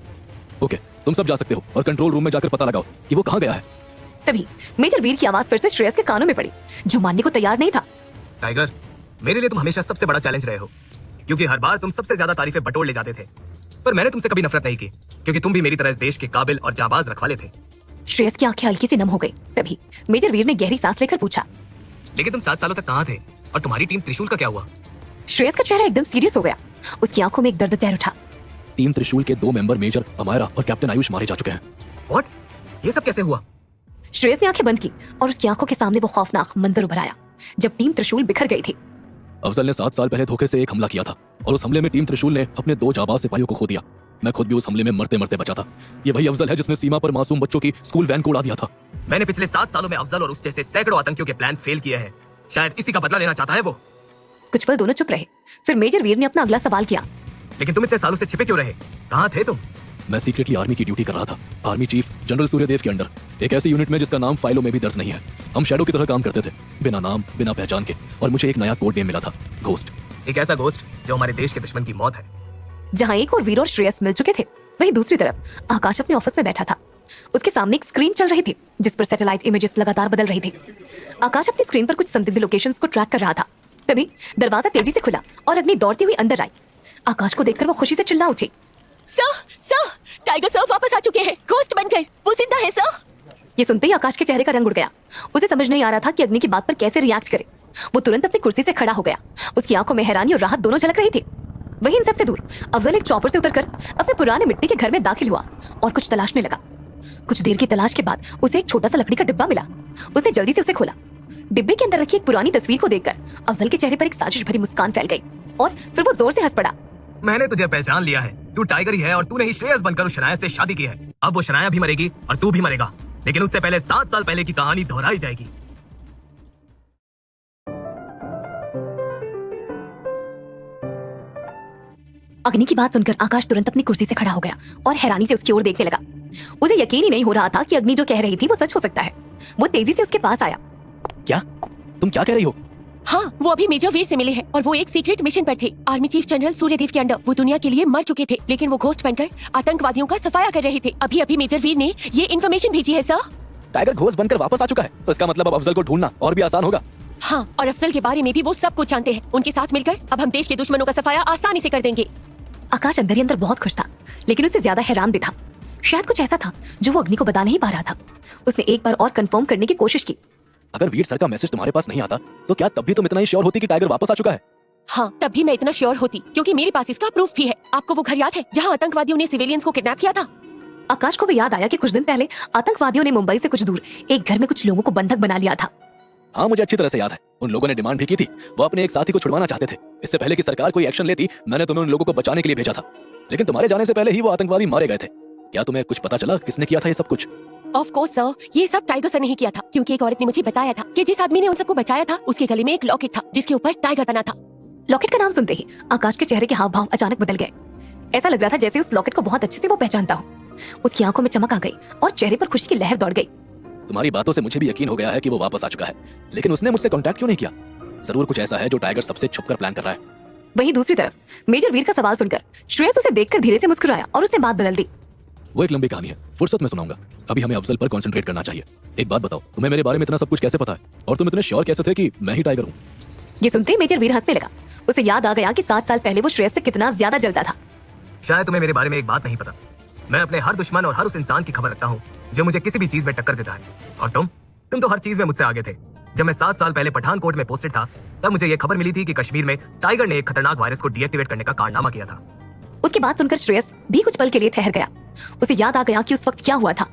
ओके, तुम सब जा सकते हो और कंट्रोल रूम में जाकर पता लगाओ कि वो कहाँ गया है। तभी मेजर वीर की आवाज फिर से श्रेयस के कानों में पड़ी, जो मानने को तैयार नहीं था। टाइगर, मेरे लिए तुम हमेशा सबसे बड़ा चैलेंज रहे हो, क्योंकि हर बार तुम सबसे ज्यादा तारीफें बटोर ले जाते थे। पर मैंने तुमसे कभी नफरत नहीं की, क्योंकि तुम भी मेरी तरह इस देश के काबिल और जाबाज रखवाले थे। श्रेयस की आंखें हल्की सी नम हो गई। तभी मेजर वीर ने गहरी सांस लेकर पूछा, लेकिन तुम 7 सालों तक कहाँ थे, और तुम्हारी टीम त्रिशूल का क्या हुआ? श्रेयस का चेहरा एकदम सीरियस हो गया। उसकी आंखों में एक दर्द तैर उठा। टीम त्रिशूल के 2 मेंबर मेजर अमायरा और कैप्टन आयुष मारे जा चुके हैं। व्हाट? ये सब कैसे हुआ? श्रेयस ने आंखें बंद की और उसकी आंखों के सामने वो खौफनाक मंजर उभर आया जब टीम त्रिशूल बिखर गई थी। अफजल ने 7 साल पहले धोखे से एक हमला किया था और उस हमले में टीम त्रिशूल ने अपने 2 जाबाज सिपाहियों को खो दिया। मैं खुद भी उस हमले में मरते मरते बचा था। ये वही अफजल है जिसने सीमा पर मासूम बच्चों की स्कूल वैन को उड़ा दिया था। मैंने पिछले 7 सालों में अफजल और उस जैसे सैकड़ों आतंकियों के प्लान फेल किए हैं। शायद इसी का बदला लेना चाहता है वो। कुछ पल दोनों चुप रहे। फिर मेजर वीर ने अपना अगला सवाल किया, लेकिन तुम इतने सालों से छिपे क्यों रहे? कहाँ थे तुम? मैं सीक्रेटली आर्मी की ड्यूटी कर रहा था, आर्मी चीफ जनरल सूर्यदेव के अंडर, एक ऐसी यूनिट में जिसका नाम फाइलों में भी दर्ज नहीं है। हम शैडो की तरह काम करते थे, बिना नाम बिना पहचान के, और मुझे एक नया कोड नेम मिला था, घोस्ट। एक ऐसा घोस्ट जो हमारे देश के दुश्मन की मौत है। जहां एक और वीर और श्रेयस मिल चुके थे, वहीं दूसरी तरफ आकाश अपने ऑफिस में बैठा था। उसके सामने एक स्क्रीन चल रही थी जिस पर सैटेलाइट इमेजेस लगातार बदल रही थी। आकाश अपनी स्क्रीन पर कुछ संदिग्ध लोकेशंस को ट्रैक कर रहा था। तभी दरवाजा तेजी से खुला और अग्नि दौड़ती हुई अंदर आई। आकाश को देखकर वो खुशी से चिल्ला उठी। सर, टाइगर सर वापस आ चुके हैं, घोस्ट बनकर। वो जिंदा है सर। ये सुनते ही आकाश के चेहरे का रंग उड़ गया। उसे समझ नहीं आ रहा था कि अग्नि की बात पर कैसे रिएक्ट करे। वो तुरंत अपनी कुर्सी से खड़ा हो गया। उसकी आंखों में हैरानी और राहत दोनों झलक रही थी। वहीं इन सबसे दूर अफजल एक चॉपर से उतरकर अपने पुराने मिट्टी के घर में दाखिल हुआ और कुछ तलाशने लगा। कुछ देर की तलाश के बाद उसे एक छोटा सा लकड़ी का डिब्बा मिला। उसने जल्दी से उसे खोला। डिब्बे के अंदर रखी एक पुरानी तस्वीर को देखकर अफजल के चेहरे पर एक साजिश भरी मुस्कान फैल गई और फिर वो जोर से हंस पड़ा। मैंने तुझे पहचान लिया है, तू टाइगर ही है और तूने ही श्रेयस बनकर उस शनाया से शादी की है। अब वो शनाया भी मरेगी और तू भी मरेगा, लेकिन उससे पहले 7 साल पहले की कहानी दोहराई जाएगी। अग्नि की बात सुनकर आकाश तुरंत अपनी कुर्सी से खड़ा हो गया और हैरानी से उसकी ओर देखने लगा। उसे यकीन ही नहीं हो रहा था कि अग्नि जो कह रही थी वो सच हो सकता है। वो तेजी से उसके पास आया। क्या तुम क्या कह रही हो? हाँ, वो अभी मेजर वीर से मिले हैं और वो एक सीक्रेट मिशन पर थे, आर्मी चीफ जनरल सूर्यदेव के अंडर। वो दुनिया के लिए मर चुके थे, लेकिन वो घोस्ट बनकर आतंकवादियों का सफाया कर रहे थे। अभी अभी मेजर वीर ने ये इन्फॉर्मेशन भेजी है सर। टाइगर घोस्ट बनकर वापस आ चुका है, तो इसका मतलब अब अफजल को ढूंढना और भी आसान होगा। हाँ, और अफजल के बारे में भी वो सब कुछ जानते हैं। उनके साथ मिलकर अब हम देश के दुश्मनों का सफाया आसानी से कर देंगे। आकाश अंदर ही अंदर बहुत खुश था, लेकिन उससे ज्यादा हैरान भी था। शायद कुछ ऐसा था जो वो अग्नि को बता नहीं पा रहा था। उसने एक बार और कंफर्म करने की कोशिश की। अगर वीर सर का मैसेज तुम्हारे पास नहीं आता तो क्या तब भी तुम इतना ही श्योर होती कि टाइगर वापस आ चुका है? हाँ, तब भी मैं इतना श्योर होती, क्योंकि मेरे पास इसका प्रूफ भी है। आपको वो घर याद है जहाँ आतंकवादियों ने सिविलियंस को किडनैप किया था? आकाश को भी याद आया कि कुछ दिन पहले आतंकवादियों ने मुंबई से कुछ दूर एक घर में कुछ लोगों को बंधक बना लिया था। हाँ, मुझे अच्छी तरह से याद है। उन लोगों ने डिमांड भी की थी, वो अपने एक साथी को छुड़वाना चाहते थे। इससे पहले कि सरकार कोई एक्शन लेती, मैंने तुम्हें उन लोगों को बचाने के लिए भेजा था, लेकिन तुम्हारे जाने से पहले ही वो आतंकवादी मारे गए थे। क्या तुम्हें कुछ पता चला किसने किया था ये सब कुछ? ऑफ कोर्स सर, ये सब टाइगर सर ने ही किया था, क्योंकि एक औरत ने मुझे बताया था कि जिस आदमी ने उन सबको बचाया था उसके गले में एक लॉकेट था जिसके ऊपर टाइगर बना था। लॉकेट का नाम सुनते ही आकाश के चेहरे के हाव भाव अचानक बदल गए। ऐसा लग रहा था जैसे उस लॉकेट को बहुत अच्छे से वो पहचानता हो। उसकी आंखों में चमक आ गई और चेहरे पर खुशी की लहर दौड़ गई। तुम्हारी बातों से मुझे भी यकीन हो गया है कि वो वापस आ चुका है, लेकिन उसने मुझसे कांटेक्ट क्यों नहीं किया? जरूर कुछ ऐसा है जो टाइगर सबसे छुपकर प्लान कर रहा है। वहीं दूसरी तरफ मेजर वीर का सवाल सुनकर श्रेयस उसे देखकर धीरे से मुस्कुराया और उसने बात बदल दी। वो एक लंबी कहानी है, फुर्सत में सुनाऊंगा। अभी हमें अफजल पर कंसंट्रेट करना चाहिए। एक बात बताओ, तुम्हें मेरे बारे में इतना सब कुछ कैसे पता है, और तुम इतने श्योर कैसे थे कि मैं ही टाइगर हूँ? ये सुनते ही मेजर वीर हंसने लगा। उसे याद आ गया कि 7 साल पहले वो श्रेयस से कितना ज्यादा जलता था। शायद तुम्हें मेरे बारे में एक बात नहीं पता। मैं अपने हर दुश्मन और हर उस इंसान की खबर रखता हूँ जो मुझे किसी भी चीज में टक्कर देता है। और तुम तो हर चीज में मुझसे आगे थे। जब मैं 7 साल पहले पठानकोट में पोस्टेड था, तब मुझे ये खबर मिली थी कि कश्मीर में टाइगर ने एक खतरनाक वायरस को डीएक्टिवेट करने का कारनामा किया था। उसकी बात सुनकर श्रेयस भी कुछ पल के लिए ठहर गया। उसे याद आ गया कि उस वक्त क्या हुआ था।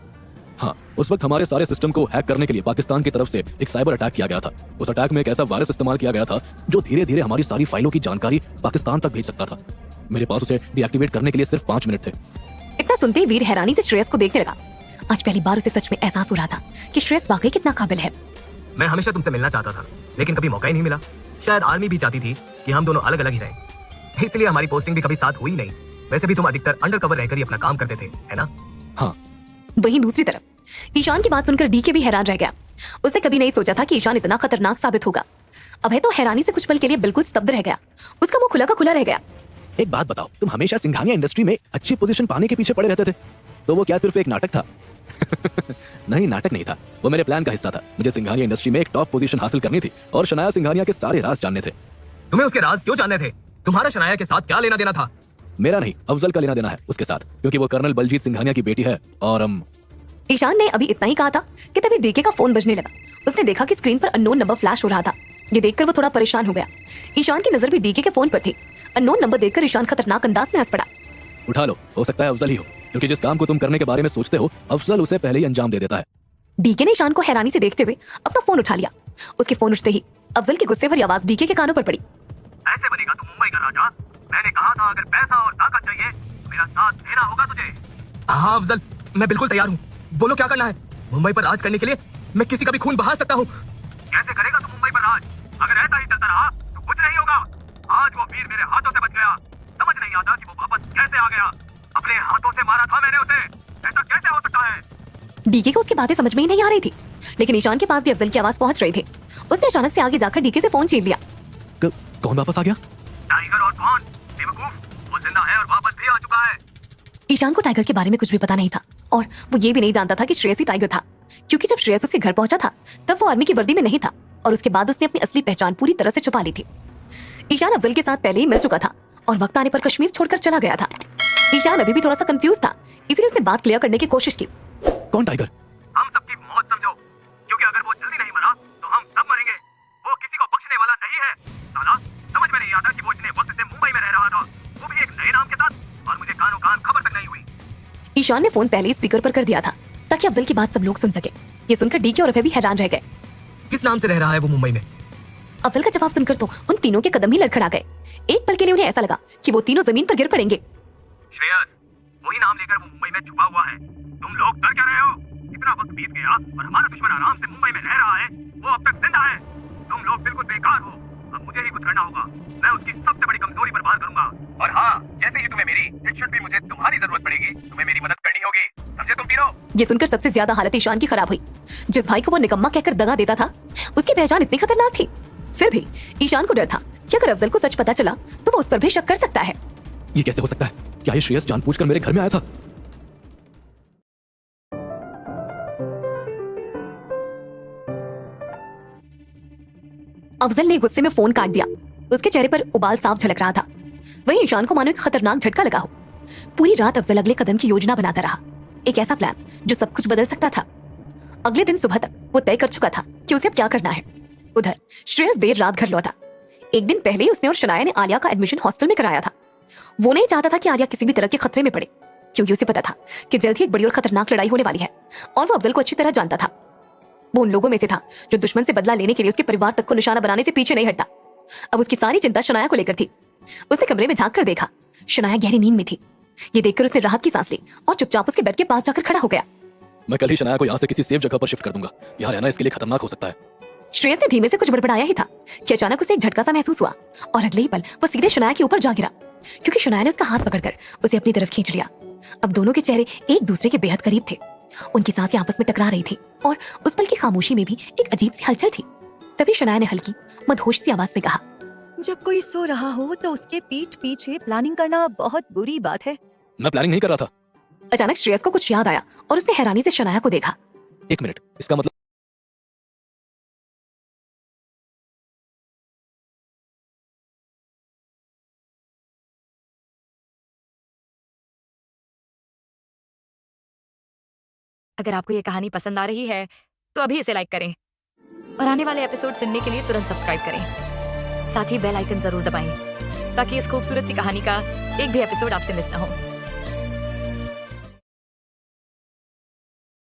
हाँ, उस वक्त हमारे सारे सिस्टम को हैक करने के लिए पाकिस्तान की तरफ से एक साइबर अटैक किया गया था। उस अटैक में एक ऐसा वायरस इस्तेमाल किया गया था जो धीरे धीरे हमारी सारी फाइलों की जानकारी पाकिस्तान तक भेज सकता था। मेरे पास उसे डीएक्टिवेट करने के लिए सिर्फ 5 मिनट थे। इतना सुनते ही वीर हैरानी से श्रेयस को देखने लगा। आज पहली बार उसे सच में एहसास हो रहा था कि श्रेयस वाकई कितना काबिल है। मैं हमेशा तुमसे मिलना चाहता था, लेकिन कभी मौका ही नहीं मिला। शायद आर्मी भी चाहती थी कि हम दोनों अलग अलग ही रहें, इसलिए हमारी पोस्टिंग भी कभी साथ हुई नहीं। वैसे भी तुम अधिकतर अंडरकवर रहकर ही अपना काम करते थे, है ना? हाँ। वहीं दूसरी तरफ ईशान की बात सुनकर डीके भी हैरान रह गया। उसने कभी नहीं सोचा था कि ईशान इतना खतरनाक साबित होगा। अभय तो हैरानी से कुछ पल के लिए बिल्कुल स्तब्ध रह गया। उसका मुंह खुला का खुला रह गया। एक बात बताओ, तुम हमेशा सिंघानिया इंडस्ट्री में अच्छी पोजीशन पाने के पीछे पड़े रहते थे, तो वो क्या सिर्फ एक नाटक था? नहीं, नाटक नहीं था, वो मेरे प्लान का हिस्सा था। मुझे सिंघानिया इंडस्ट्री में एक टॉप पोजीशन हासिल करनी थी और शनाया सिंघानिया के सारे राज जानने थे। तुम्हें उसके राज क्यों जानने थे? तुम्हारा शनाया के साथ क्या लेना देना था? मेरा नहीं, अफजल का लेना देना है उसके साथ, क्योंकि वो कर्नल बलजीत सिंघानिया की बेटी है। और ईशान ने अभी इतना ही कहा था कि तभी डीके का फोन बजने लगा। उसने देखा कि स्क्रीन पर अननोन नंबर फ्लैश हो रहा था। ये देखकर वो थोड़ा परेशान हो गया। ईशान की नजर भी डीके के फोन पर थी। अननोन नंबर देखकर ईशान खतरनाक अंदाज में हंस पड़ा। उठा लो, हो सकता है अफजल ही हो, क्योंकि जिस काम को तुम करने के बारे में सोचते हो अफजल उसे पहले ही अंजाम दे देता है। डीके ने ईशान को हैरानी से देखते हुए अपना फोन उठा लिया। उसके फोन उठते ही अफजल की गुस्से भरी आवाज डीके के कानों पर पड़ी। ऐसे बनेगा तू मुंबई का राजा? मैंने कहा था अगर पैसा और ताकत चाहिए तो मेरा साथ देना होगा तुझे। हाँ अफजल, मैं बिल्कुल तैयार हूँ। बोलो क्या करना है? मुंबई पर राज करने के लिए मैं किसी का भी खून बहा सकता हूँ। कैसे करेगा तू मुंबई पर राज? अगर ऐसा ही चलता रहा तो कुछ नहीं होगा। आज वो वीर मेरे हाथों से बच गया, समझ नहीं आता कि वो वापस कैसे आ गया। अपने हाथों से मारा था मैंने उसे। ऐसा कैसे हो सकता है? डीके को उसकी बातें समझ में ही नहीं आ रही थी, लेकिन ईशान के पास भी अफजल की आवाज पहुंच रही थी। उसने अचानक से आगे जाकर डीके से फोन छीन लिया। कौन वापस आ गया? टाइगर और कौन? बेवकूफ, वो जिंदा है और वापस भी आ चुका है। ईशान को टाइगर के बारे में कुछ भी पता नहीं था और वो ये भी नहीं जानता था कि श्रेयस ही टाइगर था, क्योंकि जब श्रेयस उसके घर पहुंचा था तब वो आर्मी की वर्दी में नहीं था और उसके बाद उसने अपनी असली पहचान पूरी तरह से छुपा ली थी। ईशान अफजल के साथ पहले ही मिल चुका था और वक्त आने पर कश्मीर छोड़कर चला गया था। ईशान अभी भी थोड़ा सा कंफ्यूज था, इसलिए उसने बात क्लियर करने की कोशिश की। कौन टाइगर? हम सबकी मौत समझो, क्योंकि अगर वो जल्दी नहीं मरा तो हम सब मरेंगे। वो किसी को बख्शने वाला नहीं है। साला, समझ में नहीं आता कि वो इतने वक्त से मुंबई में रह रहा था, वो भी एक नए नाम के साथ, और मुझे कानों कान खबर तक नहीं हुई। ईशान ने फोन पहले ही स्पीकर पर कर दिया था ताकि अफजल की बात सब लोग सुन सके। ये सुनकर डीके और अभय भी हैरान रह गए। किस नाम से रह रहा है वो मुंबई में? अफजल का जवाब सुनकर तो उन तीनों के कदम ही लड़खड़ा गए। एक पल के लिए उन्हें ऐसा लगा कि वो तीनों जमीन पर गिर पड़ेंगे। श्रेयस, वही नाम लेकर वो मुंबई में छुपा हुआ है। तुम लोग डर क्या रहे हो? इतना वक्त बीत गया और हमारा दुश्मन आराम से मुंबई में रह रहा है, वो अब तक जिंदा है। तुम लोग बिल्कुल बेकार हो। अब मुझे ही कुछ करना होगा। मैं उसकी सबसे बड़ी कमजोरी पर वार करूंगा। और हाँ, जैसे ही तुम्हें मेरी भी मुझे तुम्हारी जरूरत पड़ेगी, तुम्हें मेरी मदद करनी होगी। समझे तुम तीनों? ये सुनकर सबसे ज्यादा हालत ईशान की खराब हुई। जिस भाई को वो निकम्मा कहकर दगा देता था, उसकी पहचान इतनी खतरनाक थी। फिर भी ईशान को डर था कि अगर अफजल को सच पता चला तो वो उस पर भी शक कर सकता है। ये कैसे हो सकता है? क्या ये श्रेयस जानबूझकर मेरे घर में आया था? अफजल ने गुस्से में फोन काट दिया। उसके चेहरे पर उबाल साफ झलक रहा था। वहीं ईशान को मानो एक खतरनाक झटका लगा हो। पूरी रात अफजल अगले कदम की योजना बनाता रहा, एक ऐसा प्लान जो सब कुछ बदल सकता था। अगले दिन सुबह तक वो तय कर चुका था कि उसे अब क्या करना है। उधर श्रेयस देर रात घर लौटा। एक दिन पहले ही उसने और शनाया ने आलिया का एडमिशन हॉस्टल में कराया था। वो नहीं चाहता था कि आलिया किसी भी तरह के खतरे में पड़े, क्योंकि उसे पता था कि जल्द ही एक बड़ी और खतरनाक लड़ाई होने वाली है और वो अफजल को अच्छी तरह जानता था। वो उन लोगों में से था जो दुश्मन से बदला लेने के लिए उसके परिवार तक को निशाना बनाने से पीछे नहीं हटता। अब उसकी सारी चिंता शनाया को लेकर थी। उसने कमरे में झांक कर देखा, शनाया गहरी नींद में थी। ये देखकर उसने राहत की सांस ली और चुपचाप उसके बेड के पास जाकर खड़ा हो गया। मैं कल ही शनाया को यहाँ से किसी सेफ जगह पर शिफ्ट कर दूंगा। यहाँ रहना इसके लिए खतरनाक हो सकता है। श्रेयस ने धीमे से कुछ बड़बड़ाया ही था कि अचानक उसे एक झटका सा महसूस हुआ और अगले ही पल वो सीधे शनाया के ऊपर जा गिरा, क्योंकि शनाया ने उसका हाथ पकड़कर उसे अपनी तरफ खींच लिया। अब दोनों के चेहरे एक दूसरे के बेहद करीब थे। उनकी सांसें आपस में टकरा रही थी और उस पल की खामोशी में भी एक अजीब सी हलचल थी। तभी शनाया ने हल्की मदहोश सी आवाज में कहा, जब कोई सो रहा हो तो उसके पीठ पीछे प्लानिंग करना बहुत बुरी बात है। मैं प्लानिंग नहीं कर रहा था। अचानक श्रेयस को कुछ याद आया और उसने हैरानी से शनाया को देखा। एक मिनट, इसका मतलब अगर आपको ये कहानी पसंद आ रही है तो अभी इसे लाइक करें और आने वाले एपिसोड सुनने के लिए तुरंत सब्सक्राइब करें। साथ ही बेल आइकन जरूर दबाएं ताकि इस खूबसूरत सी कहानी का एक भी एपिसोड आपसे मिस ना हो।